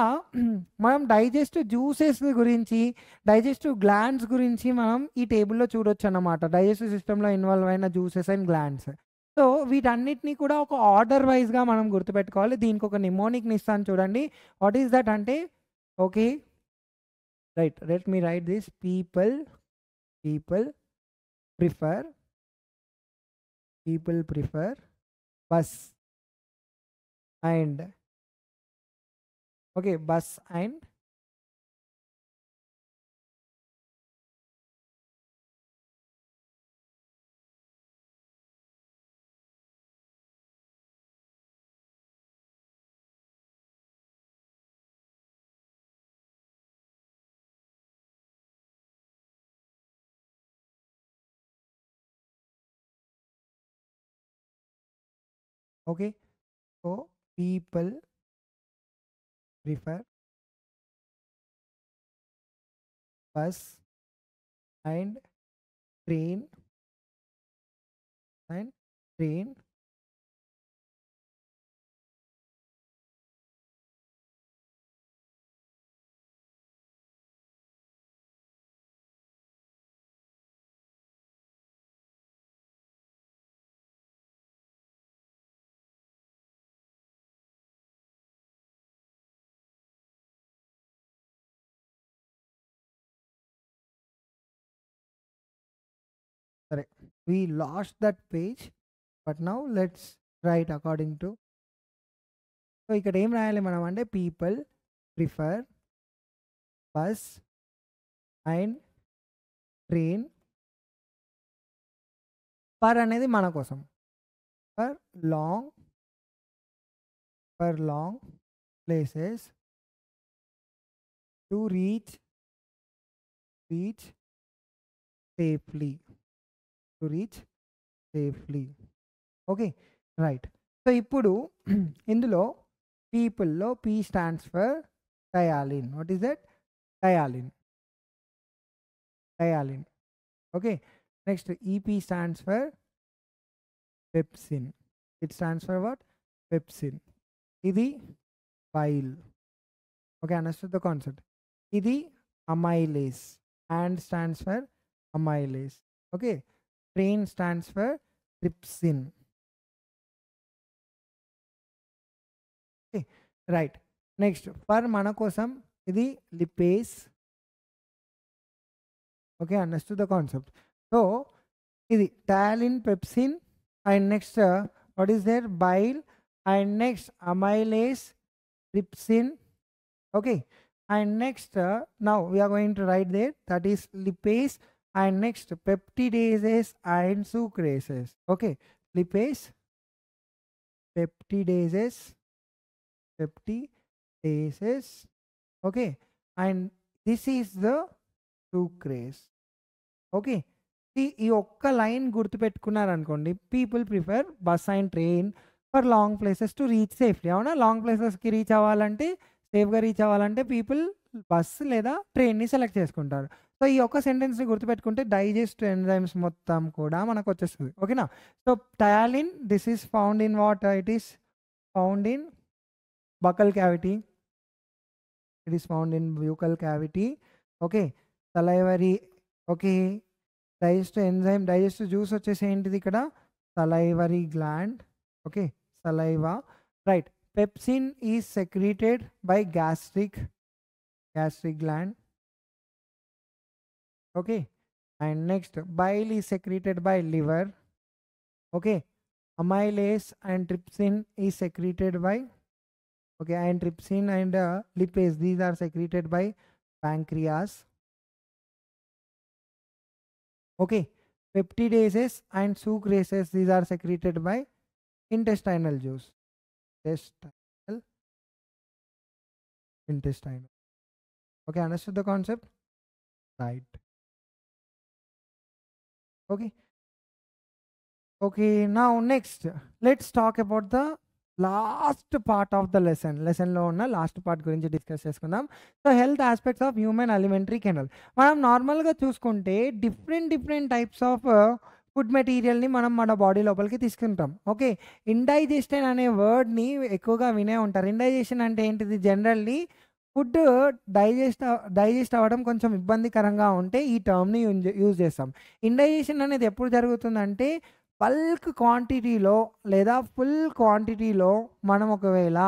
మనం digestive juices గురించి, డైజెస్టివ్ గ్లాండ్స్ గురించి మనం ఈ టేబుల్లో చూడొచ్చు అన్నమాట. డైజెస్టివ్ సిస్టంలో ఇన్వాల్వ్ అయిన జ్యూసెస్ అండ్ గ్లాండ్స్. సో వీటన్నిటిని కూడా ఒక ఆర్డర్ వైజ్గా మనం గుర్తుపెట్టుకోవాలి. దీనికి ఒక నిమోనిక్ని ఇస్తాను చూడండి. వాట్ ఈస్ దట్ అంటే, okay right, let me right this. People prefer bus and okay, bus and okay, so people prefer bus and train we lost that page, but now let's write according to. So ఇక్కడ ఏం రాయాలి మనం అంటే people prefer bus and train. Per అనేది మన కోసం, for long places to reach safely, okay right. So ఇప్పుడు ఇందులో పీపుల్లో P stands for ptyalin. What is that? Ptyalin. Okay, next ఈపీ stands for pepsin. It stands for what? Pepsin. ఇది bile. Okay, understood the concept. ఇది amylase. And stands for amylase. Okay, train stands for trypsin. Okay, right. Next, for mana kosam idi lipase. Okay, understood the concept. So idi ptyalin, pepsin, and next what is there? Bile, and next amylase, trypsin. Okay, and next now we are going to write there, that is lipase, and next peptidases and sucrases. Okay, lipase, peptidases, okay, and this is the sucrase. Okay, ఈ ఒక్క line గుర్తుపెట్టుకున్నారనుకోండి, people prefer bus and train for long places to reach safely. అవునా, long ప్లేసెస్కి reach అవ్వాలంటే, సేఫ్గా reach అవ్వాలంటే people bus లేదా ట్రైన్ని select చేసుకుంటారు. సో ఈ ఒక్క సెంటెన్స్ని గుర్తుపెట్టుకుంటే డైజెస్ట్ ఎంజైమ్స్ మొత్తం కూడా మనకు వచ్చేస్తుంది. ఓకేనా? So ptyalin, this is found in what? It is found in buccal cavity. It is found in buccal cavity. Okay, salivary. Okay, digestive enzyme, digestive juice వచ్చేసి ఏంటిది ఇక్కడ? Salivary gland. Okay, saliva. Right. Pepsin is secreted by gastric gland. Okay, and next bile is secreted by liver. Okay, amylase and trypsin is secreted by, okay, and trypsin and lipase, these are secreted by pancreas. Okay, peptidases and sucrases, these are secreted by intestinal juice. Intestinal. Okay, understood the concept? Right. Okay, now next let's talk about the last part of the lesson లో ఉన్న last part గురించి discuss చేసుకుందాం. So health aspects of human alimentary canal. మనం నార్మల్గా చూసుకుంటే different types of food మెటీరియల్ని మనం మన బాడీ లోపలికి తీసుకుంటాం. ఓకే, ఇండైజెషన్ అనే వర్డ్ని ఎక్కువగా వినే ఉంటారు. ఇండైజెషన్ అంటే ఏంటిది? జనరల్లీ ఫుడ్ డైజెస్ట్ అవ్వడం కొంచెం ఇబ్బందికరంగా ఉంటే ఈ టర్మ్ని యూజ్ చేస్తాం. ఇండైజెషన్ అనేది ఎప్పుడు జరుగుతుందంటే బల్క్ క్వాంటిటీలో లేదా ఫుల్ క్వాంటిటీలో మనం ఒకవేళ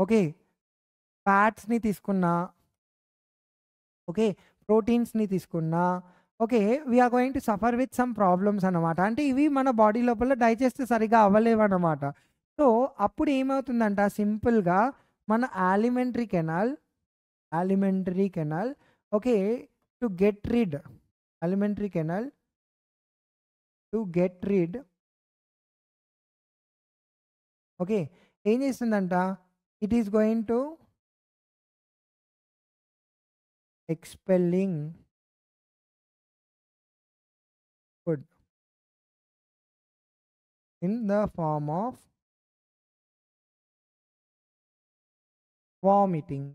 ఓకే ఫ్యాట్స్ని తీసుకున్నా, ఓకే ప్రోటీన్స్ని తీసుకున్నా, okay we are going to suffer with some problems అనమాట. అంటే ఇవి మన బాడీ లోపల డైజెస్ట్ సరిగా అవ్వలేవు అనమాట. సో అప్పుడు ఏమవుతుందంట, సింపుల్గా మన alimentary canal okay to get rid okay ఏం చేస్తుందంట, it is going to expelling food in the form of vomiting.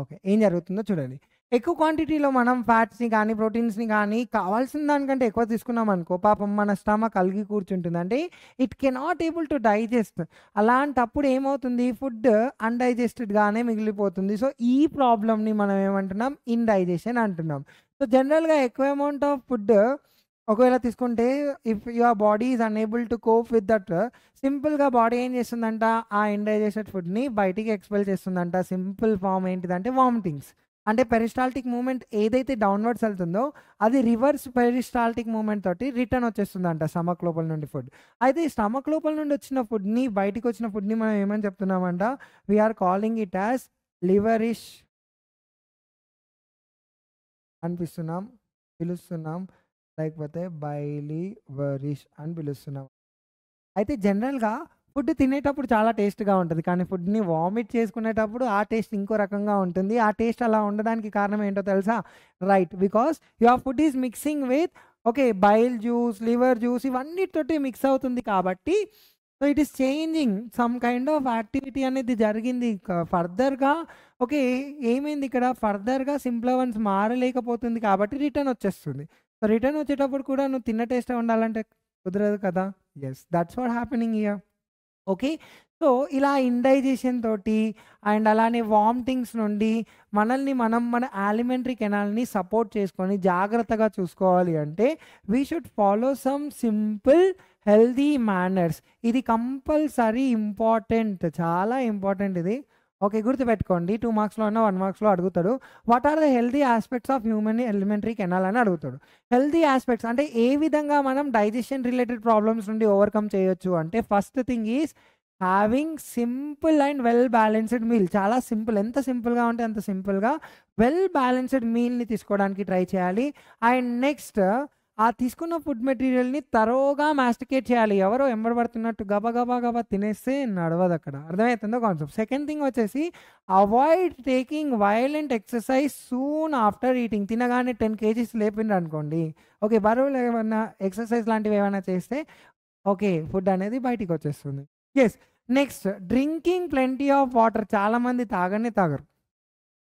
Okay, ఏం జరుగుతుందో చూడండి. ఎక్కువ క్వాంటిటీలో మనం ఫ్యాట్స్ని కానీ ప్రోటీన్స్ని కానీ కావాల్సిన దానికంటే ఎక్కువ తీసుకున్నాం అనుకో, పాపం మన స్టమక్ అలిగి కూర్చుంటుంది. అంటే it cannot able to digest. అలాంటప్పుడు ఏమవుతుంది, ఫుడ్ అన్డైజెస్టెడ్గానే మిగిలిపోతుంది. సో ఈ ప్రాబ్లమ్ని మనం ఏమంటున్నాం, ఇండైజెషన్ అంటున్నాం. సో జనరల్గా ఎక్కువ అమౌంట్ ఆఫ్ ఫుడ్ ఒకవేళ తీసుకుంటే, if your body is unable to cope with that, సింపుల్గా బాడీ ఏం చేస్తుందంట, ఆ ఇండైజెస్టెడ్ ఫుడ్ని బయటికి ఎక్స్పెల్ చేస్తుందంట. సింపుల్ ఫామ్ ఏంటిదంటే వామిటింగ్స్. అంటే పెరిస్టాల్టిక్ మూవ్‌మెంట్ ఏదైతే డౌన్‌వర్డ్స్ ఎళ్తుందో, అది రివర్స్ పెరిస్టాల్టిక్ మూవ్‌మెంట్ తోటి రిటర్న్ వచ్చేస్తుందంట స్టమక్ లోపల నుండి ఫుడ్. అయితే ఈ స్టమక్ లోపల నుండి వచ్చిన ఫుడ్‌ని, బయటికొచ్చిన ఫుడ్‌ని మనం ఏమని చెప్తున్నామంట? We are calling it as liverish అనిపిస్తున్నాం, పిలుస్తున్నాం. లేకపోతే బైలివరిష్ అని పిలుస్తున్నాం. అయితే జనరల్‌గా ఫుడ్ తినేటప్పుడు చాలా టేస్ట్‌గా ఉంటది. కానీ ఫుడ్‌ని వామిట్ చేసుకునేటప్పుడు ఆ టేస్ట్ ఇంకో రకంగా ఉంటుంది. ఆ టేస్ట్ అలా ఉండడానికి కారణం ఏంటో తెలుసా? Right. Because your food is mixing with okay. Bile juice, liver juice ఇవన్నిటితోటి మిక్స్ అవుతుంది కాబట్టి so, it is changing some kind of activity అనేది జరిగింది. ఫర్దర్‌గా ఓకే. ఏమైంది ఇక్కడ ఫర్దర్‌గా సింప్లవన్స్ మారలేకపోతుంది కాబట్టి రిటర్న్ వచ్చేస్తుంది. సో, రిటర్న్ వచ్చేటప్పుడు కూడా నువ్వు తిన్న టేస్టే ఉండాలంటే కుదరదు కదా! Yes. That's what happening here. Okay. So, ఇలా ఇండైజెషన్ తోటి అండ్ అలానే వామిటింగ్స్ నుండి మనల్ని మనం మన యాలిమెంటరీ కెనాల్‌ని సపోర్ట్ చేసుకొని జాగ్రత్తగా చూసుకోవాలి అంటే we should follow some simple healthy manners. ఇది కంపల్సరీ ఇంపార్టెంట్. చాలా ఇంపార్టెంట్ ఇది. ఓకే. గుర్తుపెట్టుకోండి. 2 మార్క్స్‌లో అన్నా 1 మార్క్స్‌లో అడుగుతాడు. What are the healthy aspects of human alimentary canal అని అడుగుతాడు. హెల్తీ యాస్పెక్ట్స్ అంటే ఏ విధంగా మనం డైజెషన్ రిలేటెడ్ ప్రాబ్లమ్స్ నుండి ఓవర్‌కమ్ చేయొచ్చు అంటే first thing is having simple and well balanced meal. చాలా సింపుల్. ఎంత సింపుల్‌గా ఉంటే అంత సింపుల్‌గా వెల్ బ్యాలెన్స్డ్ మీల్‌ని తీసుకోవడానికి ట్రై చేయాలి. అండ్ నెక్స్ట్ ఆ తీసుకున్న ఫుడ్ మెటీరియల్‌ని తరోగా మాస్టికేట్ చేయాలి. ఎవరో ఎంబడబడుతున్నట్టు గబా గబా గబా తినేస్తే నడవదక్కడ. అర్థమవుతుందా కాన్సెప్ట్? సెకండ్ థింగ్ వచ్చేసి avoid taking violent exercise soon after eating. తినగానే 10 కేజీస్ లేపిండ్రనుకోండి. ఓకే. బరువులు ఏమన్నా ఎక్సర్సైజ్ లాంటివి ఏమైనా చేస్తే ఓకే. ఫుడ్ అనేది బయటికొచ్చేస్తుంది. Yes. Next drinking plenty of water. చాలామంది తాగనే తాగరు.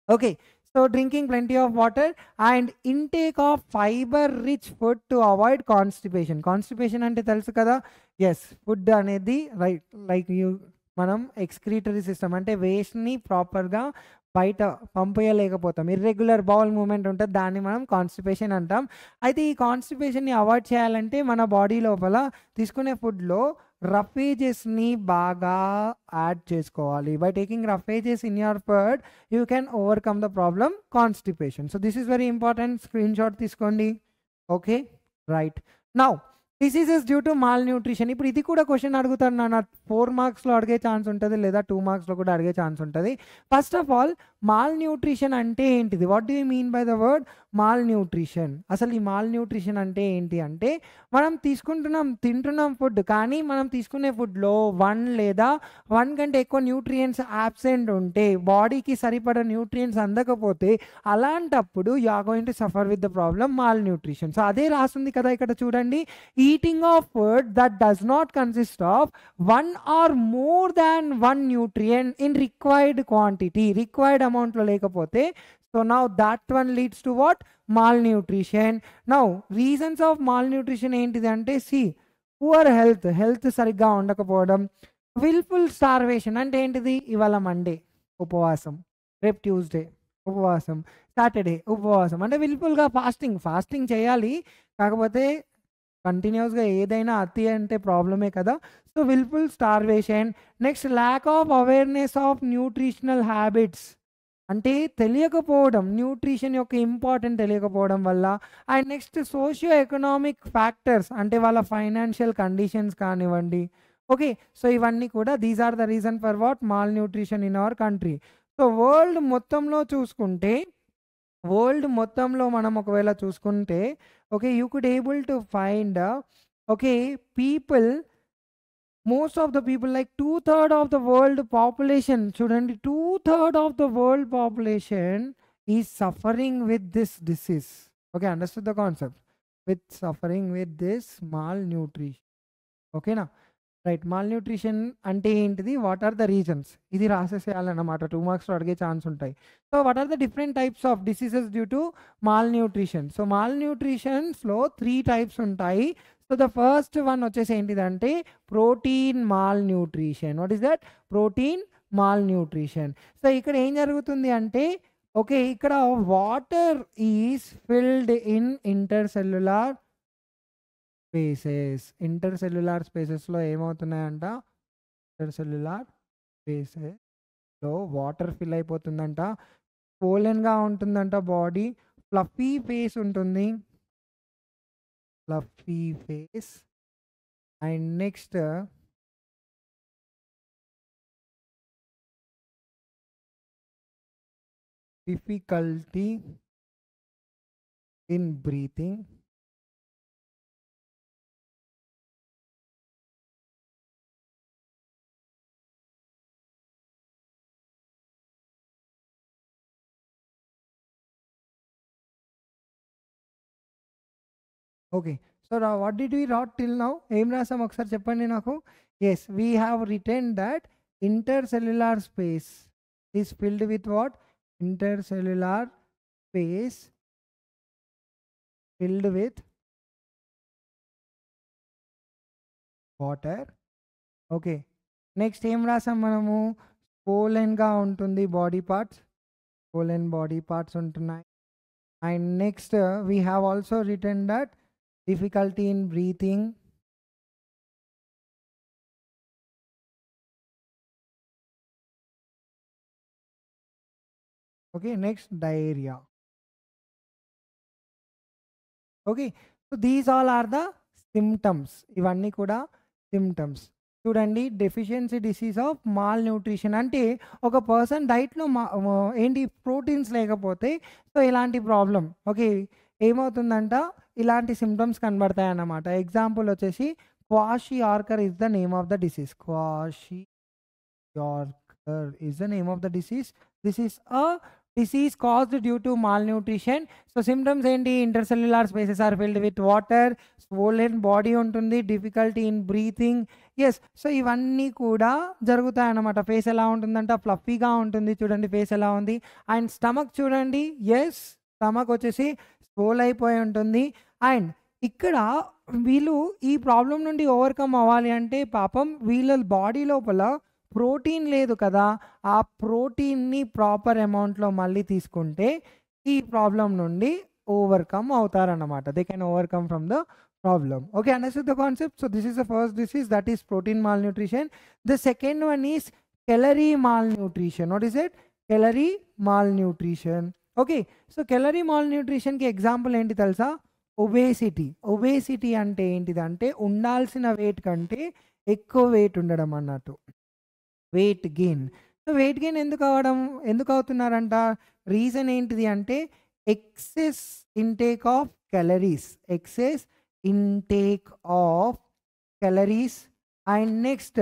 Okay. So, drinking plenty of water and intake of fibre rich food to avoid constipation. Constipation అంటే తెలుసు కదా! యెస్. ఫుడ్ అనేది లైక్ మనం ఎక్స్‌క్రీటరీ సిస్టమ్ అంటే వేస్ట్‌ని ప్రాపర్‌గా బయట పంపేయలేకపోతాం. ఇర్రెగ్యులర్ బౌల్ మూవ్‌మెంట్ ఉంటది. దాన్ని మనం కాన్‌స్టిపేషన్ అంటాం. అయితే ఈ కాన్‌స్టిపేషన్‌ని అవాయిడ్ చేయాలంటే మన బాడీ లోపల తీసుకునే ఫుడ్‌లో రఫేజెస్‌ని బాగా యాడ్ చేసుకోవాలి. By taking roughages in your food you can overcome the problem constipation. So, this is very important. Screenshot తీసుకోండి. Okay. Right. Now diseases due to malnutrition. ఇప్పుడు ఇది కూడా క్వెషన్ అడుగుతారు నాన్న. 4 మార్క్స్‌లో అడిగే ఛాన్స్ ఉంటది. లేదా 2 మార్క్స్‌లో కూడా అడిగే ఛాన్స్ ఉంటది. First of all mall nutrition అంటే ఏంటిది? What do you mean by the word mall nutrition? అసలు ఈ మాల్ న్యూట్రిషన్ అంటే ఏంటి అంటే మనం తింటున్నాం ఫుడ్. కానీ మనం తీసుకునే ఫుడ్‌లో 1 లేదా 1 కంటే ఎక్కువ న్యూట్రియంట్స్ యాబ్సెంట్ ఉంటే, బాడీకి సరిపడా న్యూట్రియంట్స్ అందకపోతే అలాంటప్పుడు you are going to suffer with the problem malnutrition. So, అదే రాసుంది కదా ఇక్కడ చూడండి. Eating of food that does not consist of 1 or more than 1 nutrient in required quantity. Required అమౌంట్‌లో లేకపోతే so, now that one leads to what? Mall nutrition. Now reasons of malnutrition ఏంటిది అంటే poor health సరిగ్గా ఉండకపోవడం. Wilful starvation అంటే ఏంటిది? ఇవాళ Monday ఉపవాసం, రేపు ట్యూస్‌డే ఉపవాసం, సాటర్డే ఉపవాసం. అంటే విల్‌ఫుల్‌గా ఫాస్టింగ్ చేయాలి. కాకపోతే కంటిన్యూస్‌గా ఏదైనా అతి అంటే ప్రాబ్లమే కదా! So, wilful starvation. Next lack of awareness of nutritional habits. అంటే తెలియకపోవడం, న్యూట్రిషన్ యొక్క ఇంపార్టెంట్ తెలియకపోవడం వల్ల. And next socio economic factors అంటే వాళ్ళ ఫైనాన్షియల్ కండిషన్స్ కానివ్వండి. ఓకే. సో, ఇవన్నీ కూడా these are the reason for what mall nutrition in our country. So, world మొత్తంలో మనం ఒకవేళ చూసుకుంటే okay. You could able to find okay. People most of the people like 2/3 of the world population చూడండి. 2/3 of the world population is suffering with this disease. Okay. Understood the concept. With suffering with this malnutrition. ఓకేనా? Right. Malnutrition అంటే ఏంటిది? What are the reasons? ఇది రాసేసేయాలన్నమాట. 2 మార్క్స్‌లో అడిగే chance ఉంటాయి. So, what are the different types of diseases due to malnutrition? So, మాల్ న్యూట్రిషన్స్‌లో 3 టైప్స్ ఉంటాయి. సో, ద ఫస్ట్ వన్ వచ్చేసి ఏంటిదంటే protein malnutrition. What is that? Protein malnutrition. So, ఇక్కడ ఏం జరుగుతుంది అంటే ఓకే. ఇక్కడ వాటర్ ఈస్ ఫిల్డ్ ఇన్ ఇంటర్ సెల్యులార్ స్పేసెస్‌లో ఏమవుతున్నాయంట? ఇంటర్ సెల్యులార్ స్పేసెస్‌లో వాటర్ ఫిల్ అయిపోతుందంట. స్వోలెన్గా ఉంటుందంట బాడీ, ఫ్లఫీ ఫేస్ ఉంటుంది, fluffy face. And next difficulty in breathing. Okay. So what did we wrote till now? ఏం రాసాం ఒకసారి చెప్పండి నాకు. Yes, we have written that intercellular space is filled with what? Intercellular space filled with water. Okay. Next ఏం రాసాం మనము? స్వోలెన్గా ఉంటుంది body parts, swollen body parts ఉంటున్నాయి. And next we have also written that difficulty in breathing. Okay, next diarrhea. Okay, so these all are the symptoms. ఇవన్నీ కూడా symptoms. చూడండి, deficiency disease of malnutrition అంటే ఒక person డైట్లో ఏంటి proteins లేకపోతే so ఇలాంటి ప్రాబ్లం. ఓకే, ఏమవుతుందంట, ఇలాంటి సిమ్టమ్స్ కనబడతాయి అన్నమాట. ఎగ్జాంపుల్ వచ్చేసి quasi yorker is the name of the disease. Quasi yorker is the name of the disease. This is a disease caused due to malnutrition. So symptoms ఏంటి? intercellular spaces are filled with water, swollen body ఉంటుంది, difficulty in breathing. Yes, so ఇవన్నీ కూడా జరుగుతాయి అన్నమాట. Face ఎలా ఉంటుందంట? ఫ్లఫీగా ఉంటుంది. చూడండి ఫేస్ ఎలా ఉంది. అండ్ స్టమక్ చూడండి, ఎస్, స్టమక్ వచ్చేసి స్వోల్ అయిపోయి ఉంటుంది. అండ్ ఇక్కడ వీళ్ళు ఈ ప్రాబ్లం నుండి ఓవర్కమ్ అవ్వాలి అంటే పాపం వీళ్ళ బాడీ లోపల ప్రోటీన్ లేదు కదా, ఆ ప్రోటీన్ని ప్రాపర్ అమౌంట్లో మళ్ళీ తీసుకుంటే ఈ ప్రాబ్లం నుండి ఓవర్కమ్ అవుతారన్నమాట. They can overcome from the problem. Okay, understood the concept. So this is the first disease, that is protein malnutrition. The second one is calorie malnutrition. What is it? Calorie malnutrition. Okay, so calorie malnutrition కి example ఏంటి తెలుసా? Obesity. Obesity అంటే ఏంటిదంటే ఉండాల్సిన wait కంటే ఎక్కువ wait ఉండడం అన్నట్టు, weight gain. So weight gain ఎందుకు అవుతున్నారంట? రీజన్ ఏంటిది అంటే excess intake of calories, excess intake of calories. And next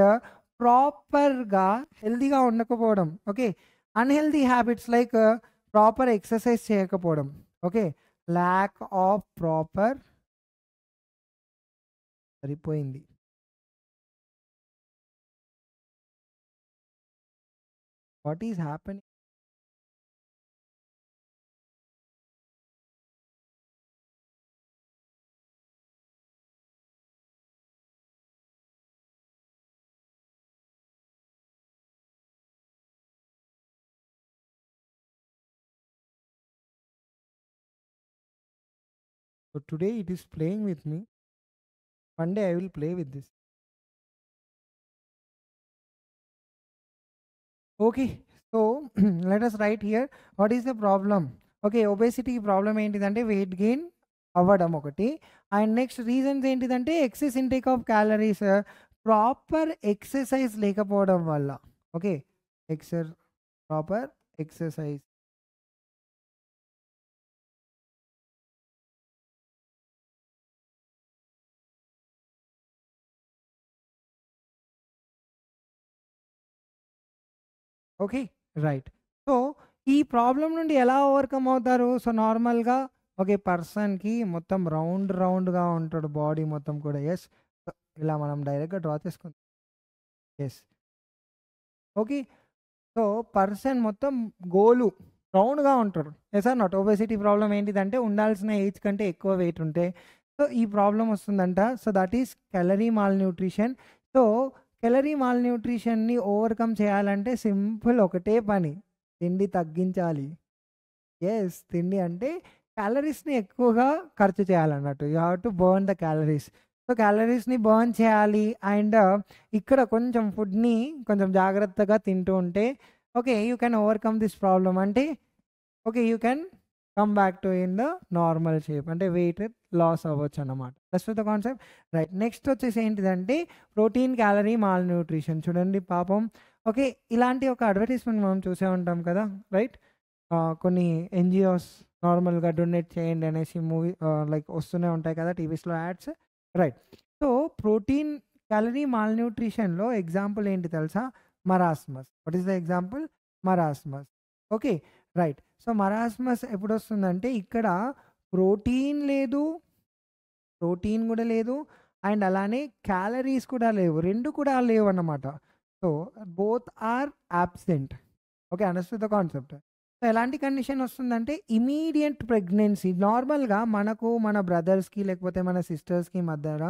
ప్రాపర్గా హెల్తీగా ఉండకపోవడం. Okay, unhealthy habits like proper exercise చేయకపోవడం. ఓకే, ల్యాక్ ఆఫ్ ప్రాపర్, సరిపోయింది. What is happening? So today it is playing with me. One day I will play with this. Okay, so let us write here. What is the problem? Okay, obesity problem ఏంటిదంటే weight gain అవ్వడం ఒకటి. And next reasons ఏంటిదంటే excess intake of calories, proper exercise లేకపోవడం వల్ల. Okay, proper exercise. Okay, right. So ఈ problem నుండి ఎలా overcome అవుతారు? సో నార్మల్గా ఓకే, పర్సన్కి మొత్తం రౌండ్గా ఉంటాడు బాడీ మొత్తం కూడా. ఎస్, ఇలా మనం డైరెక్ట్గా డ్రా చేసుకుంటాం. Yes, okay. సో పర్సన్ మొత్తం గోలు రౌండ్గా ఉంటాడు. Yes or not? Obesity problem ఏంటిదంటే ఉండాల్సిన ఏజ్ కంటే ఎక్కువ వెయిట్ ఉంటే సో ఈ ప్రాబ్లం వస్తుందంట. So that is calorie malnutrition. So calorie మాల్ న్యూట్రిషన్ని ఓవర్కమ్ చేయాలంటే సింపుల్ ఒకటే పని, తిండి తగ్గించాలి. ఎస్, తిండి అంటే క్యాలరీస్ని ఎక్కువగా ఖర్చు చేయాలన్నట్టు. You have to burn the calories. So క్యాలరీస్ని బర్న్ చేయాలి. అండ్ ఇక్కడ కొంచెం ఫుడ్ని కొంచెం జాగ్రత్తగా తింటూ ఉంటే okay you can overcome this problem. అంటే okay you can come back to in the normal shape, అంటే వెయిట్ లాస్ అవ్వచ్చు అన్నమాట. That's the concept. Right, next వచ్చేసి ఏంటిదంటే ప్రోటీన్ క్యాలరీ మాల్ న్యూట్రిషన్. చూడండి పాపం, ఓకే ఇలాంటి ఒక అడ్వర్టైజ్మెంట్ మనం చూసే ఉంటాం కదా, రైట్. కొన్ని ఎన్జిఓస్ నార్మల్గా డొనేట్ చేయండి అనేసి మూవీ లైక్ వస్తూనే ఉంటాయి కదా టీవీస్లో ads, right. So protein calorie మాల్ న్యూట్రిషన్లో ఎగ్జాంపుల్ ఏంటి తెలుసా? Marasmus. What is the example? Marasmus. Okay, right. So marasmus ఎప్పుడు వస్తుందంటే ఇక్కడ ప్రోటీన్ లేదు, ప్రోటీన్ కూడా లేదు, అండ్ అలానే క్యాలరీస్ కూడా లేవు, రెండు కూడా లేవు అన్నమాట. So both are absent. Okay, understand the concept. So ఎలాంటి కండిషన్ వస్తుందంటే ఇమీడియట్ ప్రెగ్నెన్సీ. నార్మల్గా మనకు మన బ్రదర్స్కి లేకపోతే మన సిస్టర్స్కి మధ్యన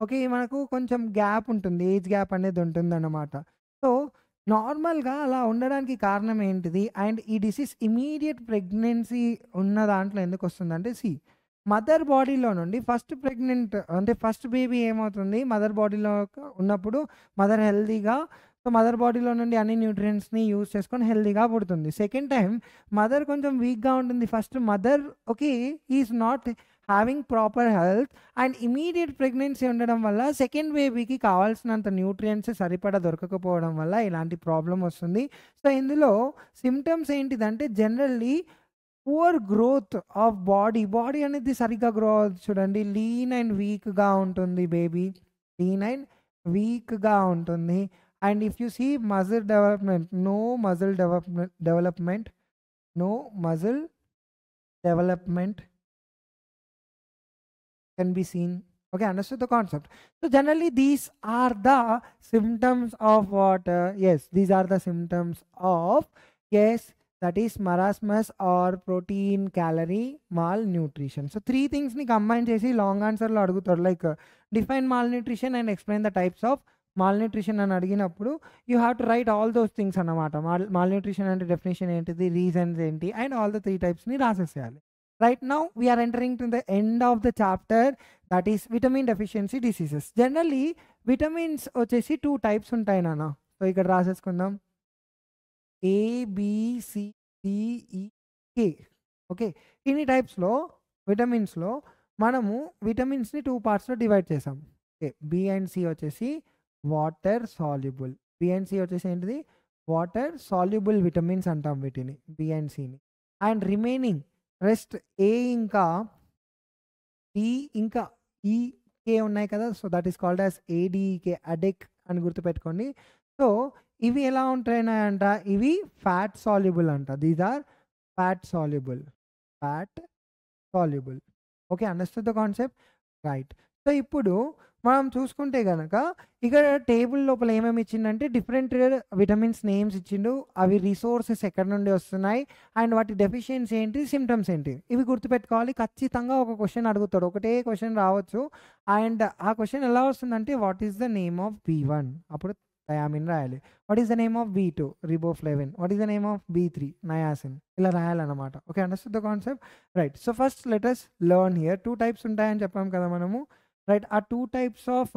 ఓకే మనకు కొంచెం గ్యాప్ ఉంటుంది, ఏజ్ గ్యాప్ అనేది ఉంటుందన్నమాట. సో నార్మల్గా అలా ఉండడానికి కారణం ఏంటిది? అండ్ ఈ డిసీజ్ ఇమీడియట్ ప్రెగ్నెన్సీ ఉన్న దాంట్లో ఎందుకు వస్తుందంటే మదర్ బాడీలో నుండి ఫస్ట్ ప్రెగ్నెంట్ అంటే ఫస్ట్ బేబీ ఏమవుతుంది, మదర్ బాడీలో ఉన్నప్పుడు మదర్ హెల్తీగా, సో మదర్ బాడీలో నుండి అన్ని న్యూట్రియంట్స్ని యూజ్ చేసుకొని హెల్తీగా పుడుతుంది. సెకండ్ టైం మదర్ కొంచెం వీక్గా ఉంటుంది. First mother okay is not having proper health and immediate pregnancy ఉండడం వల్ల సెకండ్ బేబీకి కావాల్సినంత న్యూట్రియంట్స్ సరిపడా దొరకకపోవడం వల్ల ఇలాంటి ప్రాబ్లం వస్తుంది. సో ఇందులో సిమ్టమ్స్ ఏంటిదంటే generally poor growth of body అనేది సరిగ్గా గ్రో అవుతుంది. చూడండి, లీన్ అండ్ వీక్గా ఉంటుంది బేబీ, లీన్ అండ్ వీక్గా ఉంటుంది. And if you see muscle development, no muscle development, no muscle development can be seen. Okay, understood the concept. So generally these are the symptoms of what? Yes, these are the symptoms of, yes, that is marasmus or protein calorie malnutrition. So three things ni combine chesi long answer lo adugutaru, like define malnutrition and explain the types of malnutrition అని అడిగినప్పుడు you have to right all those things అన్నమాట. Malnutrition అంటే definition ఏంటిది, reasons ఏంటి, and all the 3 టైప్స్ని రాసేసేయాలి. Right now we are entering to the end of the chapter, that is vitamin deficiency diseases. Generally vitamins వచ్చేసి 2 types ఉంటాయి నాన్న. So ఇక్కడ రాసేసుకుందాం ABCDEK. Okay, ఇన్ని టైప్స్లో విటమిన్స్లో మనము విటమిన్స్ని 2 పార్ట్స్లో డివైడ్ చేసాం. ఓకే, బి అండ్ సి వచ్చేసి water soluble. B and C వచ్చేసి ఏంటిది, వాటర్ సాల్యుబుల్ విటమిన్స్ అంటాం వీటిని, బి అండ్ సిని. అండ్ రిమైనింగ్ రెస్ట్ ఏ ఇంకా డి ఇంకా ఈకే ఉన్నాయి కదా, so that is called as A D E K, అడెక్ అని గుర్తుపెట్టుకోండి. సో ఇవి ఎలా ఉంటాయంట, ఇవి ఫ్యాట్ సాల్యుబుల్ అంట. These are fat soluble, fat soluble. Okay, understand the concept, right. So ఇప్పుడు మనం చూసుకుంటే కనుక ఇక్కడ టేబుల్ లోపల ఏమేమి ఇచ్చిందంటే డిఫరెంట్ విటమిన్స్ నేమ్స్ ఇచ్చిండు, అవి రిసోర్సెస్ ఎక్కడి నుండి వస్తున్నాయి అండ్ వాటి డెఫిషియన్సీ ఏంటి, సిమ్టమ్స్ ఏంటి, ఇవి గుర్తుపెట్టుకోవాలి. ఖచ్చితంగా ఒక క్వశ్చన్ అడుగుతాడు, ఒకటే క్వశ్చన్ రావచ్చు. అండ్ ఆ క్వశ్చన్ ఎలా వస్తుందంటే what is the name of B1, అప్పుడు థయామిన్ రాయాలి. What is the name of B2, riboflavin. What is the name of B3, niacin. ఇలా రాయాలన్నమాట. Okay, understand the concept, right. So first let us learn here. 2 types ఉంటాయని చెప్పాం కదా మనము, right. ఆ 2 types of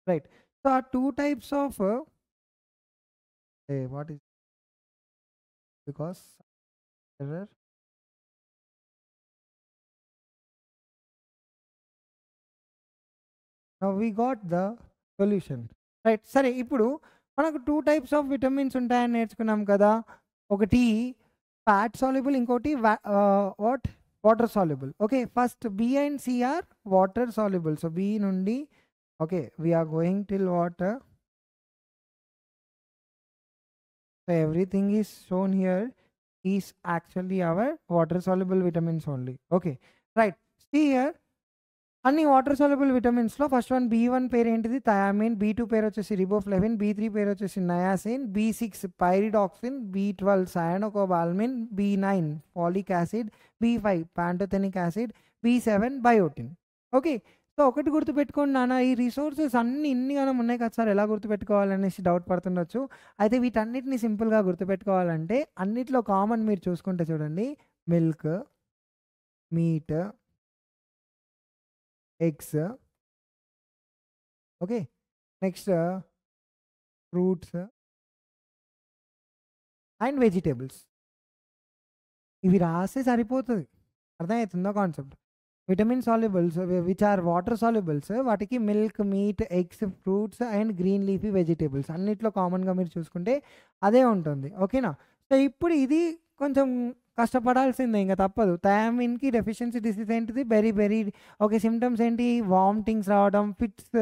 right. So ఆ 2 types of what is, because error, now we got the solution, right. సరే, ఇప్పుడు మనకు 2 టైప్స్ ఆఫ్ విటమిన్స్ ఉంటాయని నేర్చుకున్నాం కదా. ఒకటి ఫ్యాట్ సాల్యుబుల్, ఇంకోటి what, water soluble. Okay, first B and C are water soluble. So B నుండి okay we are going till water. So everything is shown here is actually our water soluble vitamins only. Okay, right. See here అన్ని water soluble విటమిన్స్లో first one B1 పేరు ఏంటిది, thiamine. B2 పేరు వచ్చేసి riboflavin. B3 పేరు వచ్చేసి niacin. B6 pyridoxine. B12 సయానోకోబాల్మిన్. B9 phallic acid. B5 pantothenic acid. B7 biotin. Okay, so ఒకటి గుర్తుపెట్టుకోండి నాన్న, ఈ రిసోర్సెస్ అన్ని ఇన్నిగానం ఉన్నాయి కదా సార్, ఎలా గుర్తుపెట్టుకోవాలనేసి డౌట్ పడుతుండొచ్చు. అయితే వీటన్నిటిని సింపుల్గా గుర్తుపెట్టుకోవాలంటే అన్నిట్లో కామన్ మీరు చూసుకుంటే చూడండి, milk, meat, eggs, okay, next fruits, and vegetables. ఇవి రాస్తే సరిపోతుంది. అర్థమవుతుందా concept? Vitamin solubles which are water solubles వాటికి milk, meat, eggs, fruits and green leafy vegetables అన్నిట్లో కామన్గా మీరు చూసుకుంటే అదే ఉంటుంది. ఓకేనా? సో ఇప్పుడు ఇది కొంచెం కష్టపడాల్సిందే, ఇంకా తప్పదు. థయామిన్కి డెఫిషియన్సీ డిసీజ్ ఏంటిది? వెరీ ఓకే. సిమ్టమ్స్ ఏంటి? వామిటింగ్స్ రావడం, fits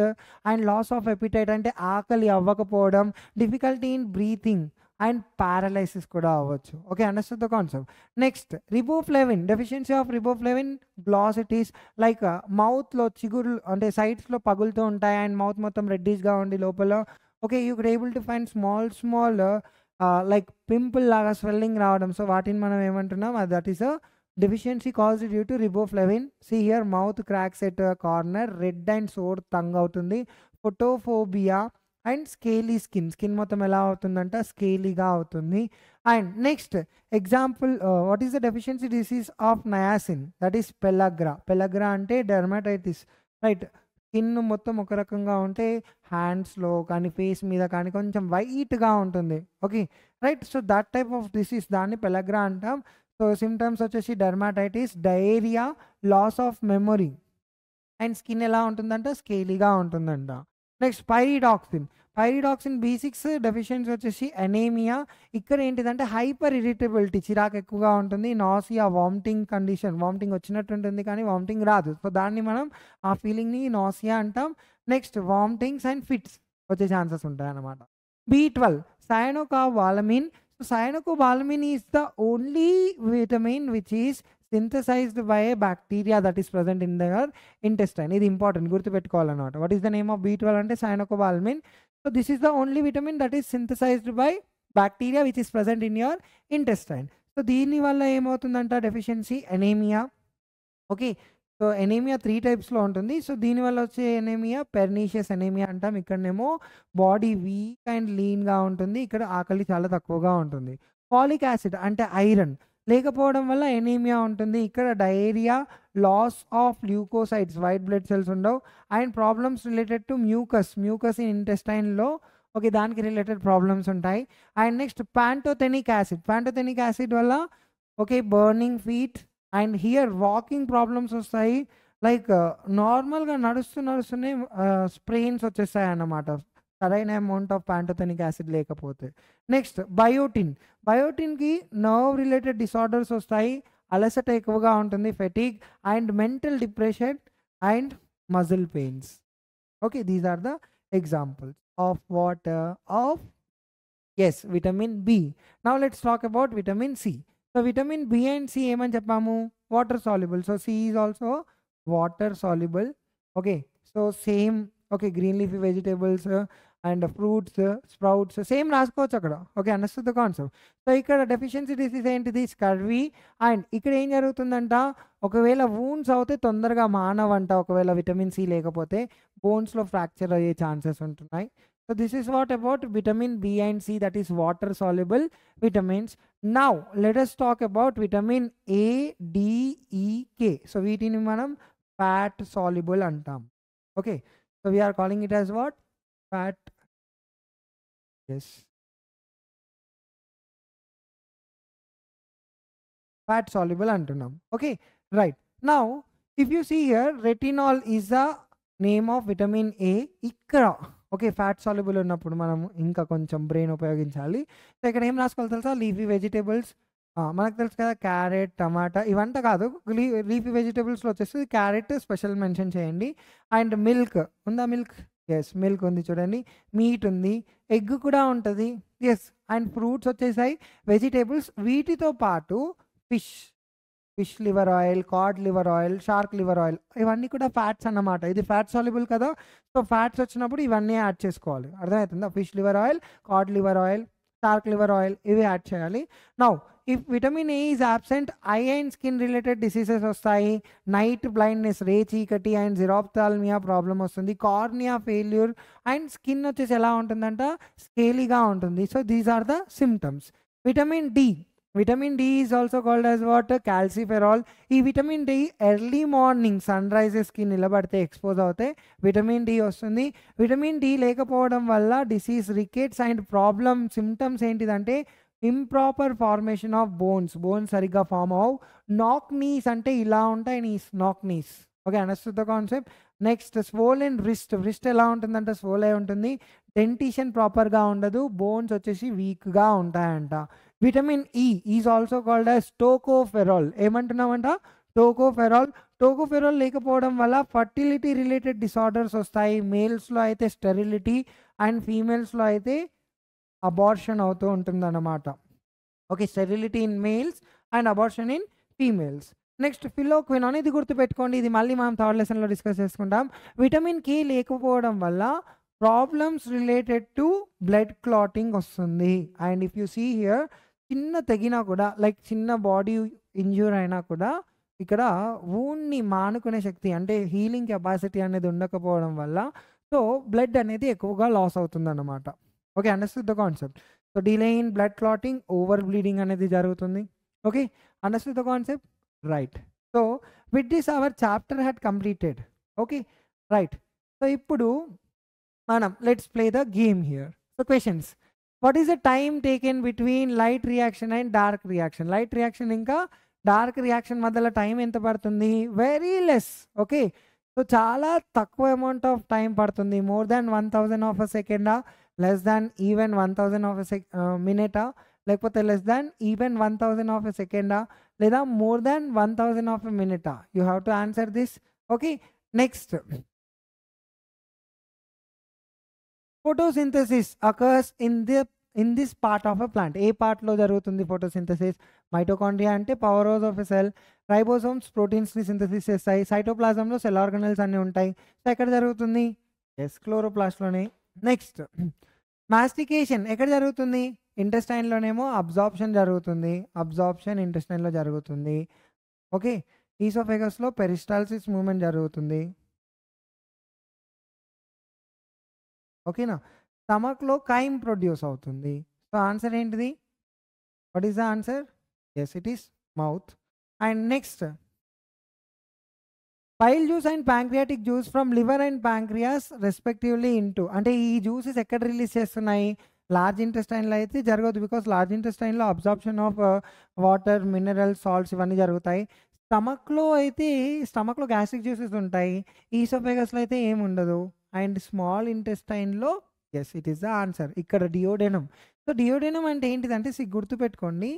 and loss of appetite అంటే ఆకలి అవ్వకపోవడం, difficulty in breathing and paralysis కూడా అవ్వచ్చు. Okay, understand the concept. Next riboflavin, deficiency of riboflavin glossitis like మౌత్లో చిగురు అంటే సైడ్స్లో పగులుతూ ఉంటాయి అండ్ మౌత్ మొత్తం రెడ్డిష్గా ఉండి లోపల okay you could able to find small like pimple లాగా స్వెల్లింగ్ రావడం. సో వాటిని మనం ఏమంటున్నాం? That is a deficiency caused due to riboflavin. See here mouth cracks at corner, red and sore tongue అవుతుంది, ఫోటోఫోబియా అండ్ స్కేలీ స్కిన్ మొత్తం ఎలా అవుతుందంట? స్కేలీగా అవుతుంది. And next example what is the deficiency disease of niacin? That is pellagra అంటే dermatitis, right? Skin మొత్తం ఒక రకంగా ఉంటే హ్యాండ్స్లో కానీ ఫేస్ మీద కానీ కొంచెం వైట్గా ఉంటుంది. Okay, right? So that type of disease దాన్ని పెలగ్రా అంటాం. సో సిమ్టమ్స్ వచ్చేసి dermatitis, diarrhoea, loss of memory and skin ఎలా ఉంటుందంట? స్కేలీగా ఉంటుందంట. నెక్స్ట్ పైరిడాక్సిన్ B6 డెఫిషియన్సీ వచ్చేసి అనేమియా. ఇక్కడ ఏంటిదంటే హైపర్ ఇరిటబిలిటీ, చిరాకు ఎక్కువగా ఉంటుంది, నాసియా, వామిటింగ్ కండిషన్, వామిటింగ్ వచ్చినట్టు ఉంటుంది కానీ వామిటింగ్ రాదు. సో దాన్ని మనం ఆ ఫీలింగ్ని నాసియా అంటాం. నెక్స్ట్ వామిటింగ్స్ అండ్ ఫిట్స్ వచ్చే ఛాన్సెస్ ఉంటాయి అన్నమాట. B12 cyanocobalamin. So cyanocobalamin is the only vitamin which is synthesized by a bacteria that is present in their intestine. ఇది ఇంపార్టెంట్, గుర్తుపెట్టుకోవాలన్నమాట. What is the name of B12 అంటే cyanocobalamin. So this is the only vitamin that is synthesized by bacteria which is present in your intestine. సో దీనివల్ల ఏమవుతుందంట? Deficiency anemia. Okay, so anemia 3 టైప్స్లో ఉంటుంది. So దీనివల్ల వచ్చే anaemia pernicious anaemia అంటాం. ఇక్కడనేమో బాడీ వీక్ అండ్ లీన్గా ఉంటుంది, ఇక్కడ ఆకలి చాలా తక్కువగా ఉంటుంది. ఫాలిక్ యాసిడ్ అంటే ఐరన్ లేకపోవడం వల్ల ఎనీమియా ఉంటుంది. ఇక్కడ diarrhea, loss of leukocytes, white blood cells ఉండవు and problems related to mucus in ఇంటెస్టైన్లో ఓకే దానికి రిలేటెడ్ ప్రాబ్లమ్స్ ఉంటాయి. అండ్ నెక్స్ట్ ప్యాంటోథెనిక్ యాసిడ్ వల్ల okay burning feet and here walking problems వస్తాయి. లైక్ నార్మల్గా నడుస్తూనే స్ప్రెయిన్స్ వచ్చేస్తాయి అన్నమాట, సరైన అమౌంట్ ఆఫ్ ప్యాంటోథెనిక్ యాసిడ్ లేకపోతే. నెక్స్ట్ బయోటిన్కి నర్వ్ రిలేటెడ్ డిసార్డర్స్ వస్తాయి, అలసట ఎక్కువగా ఉంటుంది, fatigue and mental depression and muscle pains. Okay, these are the examples of vitamin B. Now let's talk about vitamin C. So vitamin B and C ఏమని చెప్పాము? Water soluble. So C is also water soluble. Okay, so same okay green leafy vegetables and fruits, sprouts same రాసుకోవచ్చు అక్కడ. Okay, understand the concept. So ఇక్కడ deficiency disease ఏంటిది? Scurvy. And ఇక్కడ ఏం జరుగుతుందంట? ఒకవేళ వూండ్స్ అవుతే తొందరగా మానవంట, ఒకవేళ విటమిన్ సి లేకపోతే బోన్స్లో ఫ్రాక్చర్ అయ్యే ఛాన్సెస్ ఉంటున్నాయి. So this is what about vitamin B and C, that is water soluble vitamins. Now let us talk about vitamin A, D, E, K. So వీటిని మనం fat soluble అంటాం. Okay, so we are calling it as what? Fat. Yes, fat soluble అంటున్నాం. Okay, right. Now if you see here, retinol is the name of vitamin A. ఇక్కడ okay fat soluble ఉన్నప్పుడు మనం ఇంకా కొంచెం brain ఉపయోగించాలి. So ఇక్కడ ఏం రాసుకోవాలి తెలుసా? లీఫీ వెజిటేబుల్స్ మనకు తెలుసు కదా, క్యారెట్, టమాటా ఇవంతా కాదు, లీఫీ వెజిటేబుల్స్లో వచ్చేసి క్యారెట్ స్పెషల్ మెన్షన్ చేయండి. అండ్ మిల్క్ ఉందా? మిల్క్ ఉంది చూడండి. మీట్ ఉంది, ఎగ్ కూడా ఉంటుంది. ఎస్, అండ్ ఫ్రూట్స్ వచ్చేసాయి, వెజిటేబుల్స్. వీటితో పాటు fish liver oil, Codd liver oil, shark liver oil ఇవన్నీ కూడా ఫ్యాట్స్ అన్నమాట. ఇది ఫ్యాట్ సాల్యుబుల్ కదా, సో ఫ్యాట్స్ వచ్చినప్పుడు ఇవన్నీ యాడ్ చేసుకోవాలి. అర్థమవుతుందా? Fish liver oil, Codd liver oil, shark liver oil ఇవి యాడ్ చేయాలి. Now if vitamin A is absent, I and skin related diseases వస్తాయి. నైట్ బ్లైండ్నెస్, రే చీకటి అండ్ జిరాప్థాల్మియా ప్రాబ్లం వస్తుంది. కార్నియా ఫెయిల్యూర్ అండ్ స్కిన్ వచ్చేసి ఎలా ఉంటుందంట? స్కేలీగా ఉంటుంది. So these are the symptoms. Vitamin D is also called as what? Calciferol. ఈ vitamin D early morning sun రైజెస్కి నిలబడితే ఎక్స్పోజ్ అవుతే విటమిన్ డి వస్తుంది. విటమిన్ డి లేకపోవడం వల్ల disease, rickets and problem symptoms ఏంటిదంటే ఇంప్రాపర్ ఫార్మేషన్ ఆఫ్ బోన్స్ సరిగ్గా form అవ్వవు. నాక్ నీస్ అంటే ఇలా ఉంటాయి నీస్, నాక్ knees. Okay, understood the concept. Next swollen wrist ఎలా ఉంటుందంటే స్వోల్ అయి ఉంటుంది. డెంటిషన్ ప్రాపర్గా ఉండదు, బోన్స్ వచ్చేసి వీక్గా ఉంటాయంట. Vitamin E is also called as tocopherol. ఏమంటున్నామంట? టోకోఫెరాల్. టోకోఫెరాల్ లేకపోవడం వల్ల ఫర్టిలిటీ రిలేటెడ్ డిసార్డర్స్ వస్తాయి. మేల్స్లో అయితే స్టెరిలిటీ అండ్ ఫీమేల్స్లో అయితే అబార్షన్ అవుతూ ఉంటుందన్నమాట. Okay, sterility in males and abortion in females. Next phylloquinone, ఇది గుర్తుపెట్టుకోండి, ఇది మళ్ళీ మనం థర్డ్ లెసన్లో డిస్కస్ చేసుకుంటాం. విటమిన్ కే లేకపోవడం వల్ల problems related to blood clotting వస్తుంది. And if you see here, చిన్న తెగినా కూడా, లైక్ చిన్న బాడీ ఇంజ్యూర్ అయినా కూడా ఇక్కడ వూండ్ని మానుకునే శక్తి అంటే హీలింగ్ కెపాసిటీ అనేది ఉండకపోవడం వల్ల సో బ్లడ్ అనేది ఎక్కువగా లాస్ అవుతుందన్నమాట. Okay, understood the concept. So delay in blood clotting, over bleeding అనేది జరుగుతుంది. Okay, understood the concept, right. So with this our chapter had completed. Okay, right. So ఇప్పుడు మనం let's play the game here. So questions, what is the time taken between light reaction and dark reaction? Light reaction ఇంకా dark reaction మధ్యలో time ఎంత పడుతుంది? Very less. Okay, so చాలా తక్కువ amount of time పడుతుంది. More than 1000 of a సెకండా, less than even 1000 of a మినిటా, లేకపోతే less than even 1000 of a సెకండా, లేదా మోర్ దాన్ 1000 ఆఫ్ ఎ మినిటా? You have to answer this. Okay, next, photosynthesis occurs in this part of a plant. ఏ పార్ట్లో జరుగుతుంది photosynthesis? Mitochondria అంటే power house of a cell, ribosomes ప్రోటీన్స్ని synthesis చేస్తాయి, సైటోప్లాజంలో సెల్ ఆర్గనల్స్ అన్నీ ఉంటాయి. సో ఎక్కడ జరుగుతుంది? ఎస్, క్లోరోప్లాస్ట్లోనే. నెక్స్ట్, మాస్టికేషన్ ఎక్కడ జరుగుతుంది? ఇంటెస్టైన్లోనేమో అబ్జార్ప్షన్ జరుగుతుంది, అబ్జార్ప్షన్ ఇంటెస్టైన్లో జరుగుతుంది. ఓకే, ఈసోఫెగస్లో పెరిస్టాల్సిస్ మూమెంట్ జరుగుతుంది. ఓకేనా, స్టమక్లో కైమ్ ప్రొడ్యూస్ అవుతుంది. సో ఆన్సర్ ఏంటిది? What is the answer? Yes, it is mouth. And next, bile juice and pancreatic juice from liver and pancreas respectively into ఈ juices ఎక్కడ release చేస్తున్నాయి? Large ఇంటెస్టైన్లో అయితే జరగదు, బికాస్ లార్జ్ ఇంటెస్టైన్లో absorption of water, minerals, salts ఇవన్నీ జరుగుతాయి. స్టమక్లో అయితే స్టమక్లో గ్యాస్ట్రిక్ జ్యూసెస్ ఉంటాయి, ఈసోఫేగస్లో అయితే ఏమి ఉండదు. అండ్ స్మాల్ ఇంటెస్టైన్లో, yes, it is the answer. ఇక్కడ డియోడెనమ్. సో డియోడెనమ్ అంటే ఏంటిదంటే గుర్తుపెట్టుకోండి,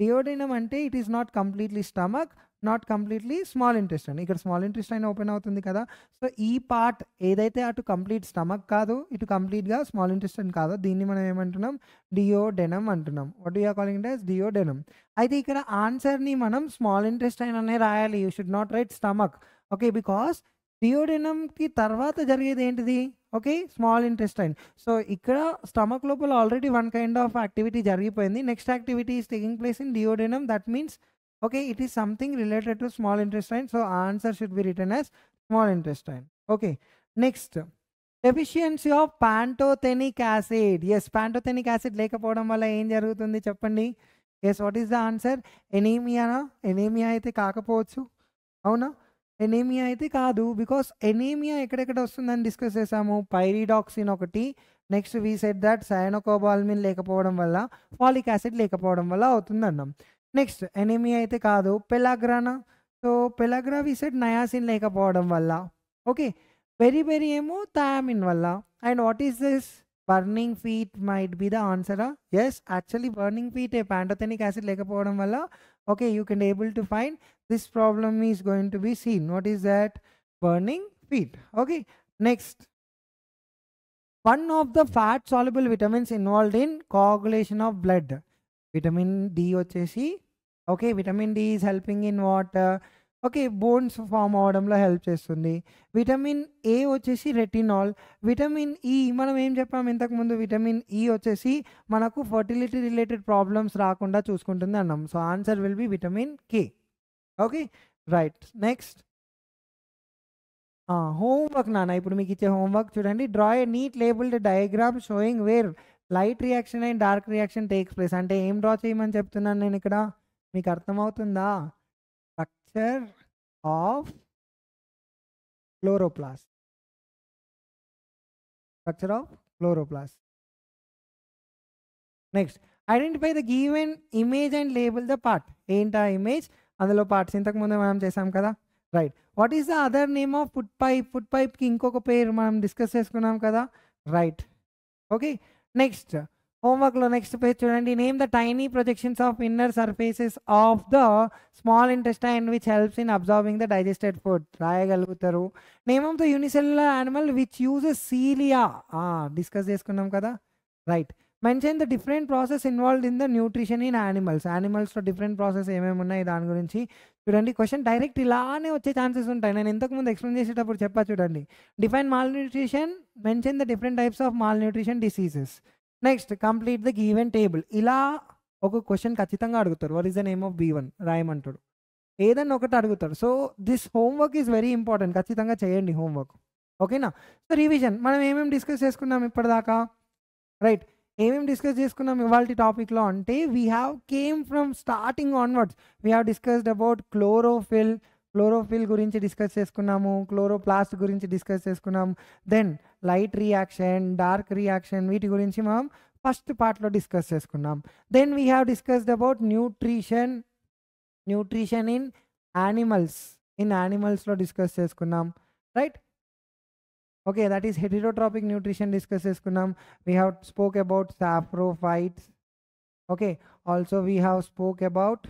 డియోడెనమ్ అంటే it is not completely stomach, not completely small intestine. ఇక్కడ స్మాల్ ఇంటెస్టైన్ ఓపెన్ అవుతుంది కదా, సో ఈ పార్ట్ ఏదైతే అటు కంప్లీట్ స్టమక్ కాదు, ఇటు కంప్లీట్గా స్మాల్ ఇంటెస్టైన్ కాదు, దీన్ని మనం ఏమంటున్నాం? డియోడెనమ్ అంటున్నాం. What you are calling it as? Duodenum. అయితే ఇక్కడ ఆన్సర్ని మనం స్మాల్ ఇంటెస్టైన్ అనే రాయాలి, you should not write stomach. Okay, because డియోడెనమ్కి తర్వాత జరిగేది ఏంటిది? Okay, small intestine. సో ఇక్కడ స్టమక్ లోపల already one kind of activity జరిగిపోయింది, next activity is taking place in duodenum. That means okay, it is something related to small intestine, so answer should be written as small intestine. Okay, next, deficiency of pantothenic acid. Yes, pantothenic acid లేకపోవడం వల్ల ఏం జరుగుతుంది చెప్పండి? yes, what is the answer? Anaemia. Anaemia అయితే కాకపోవచ్చు, అవునా? Anaemia అయితే కాదు, బికాస్ ఎనీమియా ఎక్కడెక్కడ వస్తుందని డిస్కస్ చేసాము. పైరిడాక్సిన్ ఒకటి, నెక్స్ట్ వీ సెడ్ దట్ సయానోకోబాల్మిన్ లేకపోవడం వల్ల, ఫాలిక్ యాసిడ్ లేకపోవడం వల్ల అవుతుంది అన్నాం. నెక్స్ట్, ఎనీమియా అయితే కాదు. పెలాగ్రానా, so pellagra we said niacin లేకపోవడం వల్ల. ఓకే, బెరీ ఏమో థయామిన్ వల్ల. And what is this? Burning feet might be the ఆన్సరా? Yes, actually burning feet pantothenic acid లేకపోవడం వల్ల. Okay, you can able to find this problem is going to be seen. What is that? Burning feet. Okay, next, one of the fat soluble vitamins involved in coagulation of blood. Vitamin D వచ్చేసి, okay, vitamin D is helping in what? Okay, bones form అవడంలో help చేస్తుంది. Vitamin A వచ్చేసి retinol. Vitamin E మనం ఏం చెప్పాము ఇంతకుముందు? Vitamin E వచ్చేసి మనకు ఫర్టిలిటీ రిలేటెడ్ ప్రాబ్లమ్స్ రాకుండా చూసుకుంటుంది అన్నాం. So answer will be vitamin K. Okay, right. Next, homework నాన్న, ఇప్పుడు మీకు ఇచ్చే హోంవర్క్ చూడండి. Draw a neat labelled diagram showing where light reaction and dark reaction takes place. అంటే ఏం డ్రా చేయమని చెప్తున్నాను నేను ఇక్కడ? మీకు అర్థమవుతుందా? Structure of chloroplast. Structure of chloroplast. Next, identify the given image and label the part. ఏంటా ఇమేజ్, అందులో పార్ట్స్ ఇంతకుముందు మనం చేసాం కదా, right. What is the other name of food pipe? Food పైప్కి ఇంకొక పేరు మనం డిస్కస్ చేసుకున్నాం కదా, రైట్. ఓకే, నెక్స్ట్ హోంవర్క్లో నెక్స్ట్ పేజ్ చూడండి. Name the tiny projections of inner surfaces of the small intestine which helps in absorbing the digested food. రాయగలుగుతారు. Name of the unicellular animal which uses cilia. Discuss చేసుకున్నాం కదా, right. Mention the different process involved in the nutrition in animals. యానిమల్స్లో different process ఏమేమి ఉన్నాయి దాని గురించి చూడండి. Question direct ఇలానే వచ్చే ఛాన్సెస్ ఉంటాయి. నేను ఇంతకుముందు ఎక్స్ప్లెయిన్ చేసేటప్పుడు చెప్పా చూడండి. Define mall nutrition, mention the different types of mall nutrition diseases. Next complete the given table. ఇలా ఒక క్వశ్చన్ ఖచ్చితంగా అడుగుతారు. What is the name of B1 రాయమంటాడు, ఏదన్నా ఒకటి అడుగుతాడు. So this homework is very important. ఖచ్చితంగా చేయండి హోంవర్క్, ఓకేనా. సో రివిజన్ మనం ఏమేమి డిస్కస్ చేసుకున్నాం ఇప్పటిదాకా, రైట్. ఏమేమి డిస్కస్ చేసుకున్నాం ఇవాళ టాపిక్లో అంటే we have came from starting onwards. We have discussed about chlorophyll. Chlorophyll గురించి డిస్కస్ చేసుకున్నాము, క్లోరోప్లాస్ట్ గురించి డిస్కస్ చేసుకున్నాం. Then light reaction, dark reaction, వీటి గురించి మనం ఫస్ట్ పార్ట్లో డిస్కస్ చేసుకున్నాం. Then we have discussed about nutrition. Nutrition in animals, యానిమల్స్లో డిస్కస్ చేసుకున్నాం, right. Okay, that is heterotrophic nutrition discuss చేసుకున్నాం. We have spoke about saprophytes. Okay, also we have spoke about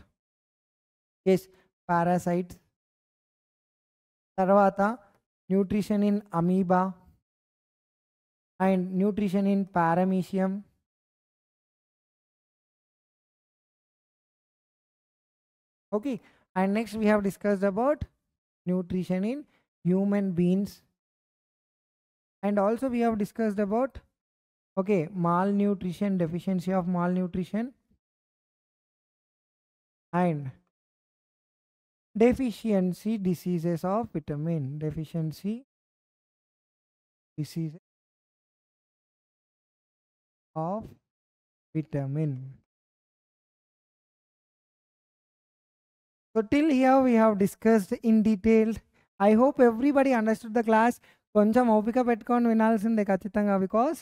yes parasites. తర్వాత nutrition in amoeba and nutrition in paramecium. Okay, and next we have discussed about nutrition in human beings. And also we have discussed about okay malnutrition, deficiency of malnutrition and deficiency diseases of vitamin, deficiency diseases of vitamin. So till here we have discussed in detail. I hope everybody understood the class. కొంచెం ఓపిక పెట్టుకొని వినాల్సిందే ఖచ్చితంగా, because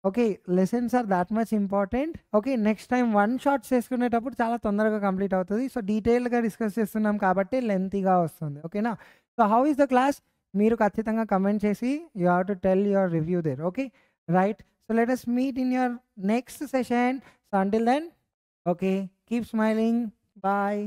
okay lessons are that much important. Okay, next time one shots చేసుకునేటప్పుడు చాలా తొందరగా complete అవుతుంది. So డీటెయిల్గా డిస్కస్ చేస్తున్నాం కాబట్టి లెంతీగా వస్తుంది, ఓకేనా. So how is the class మీరు ఖచ్చితంగా కమెంట్ చేసి you have to tell your review there, okay, right. So let us meet in your next session. So until then, okay, keep smiling. Bye.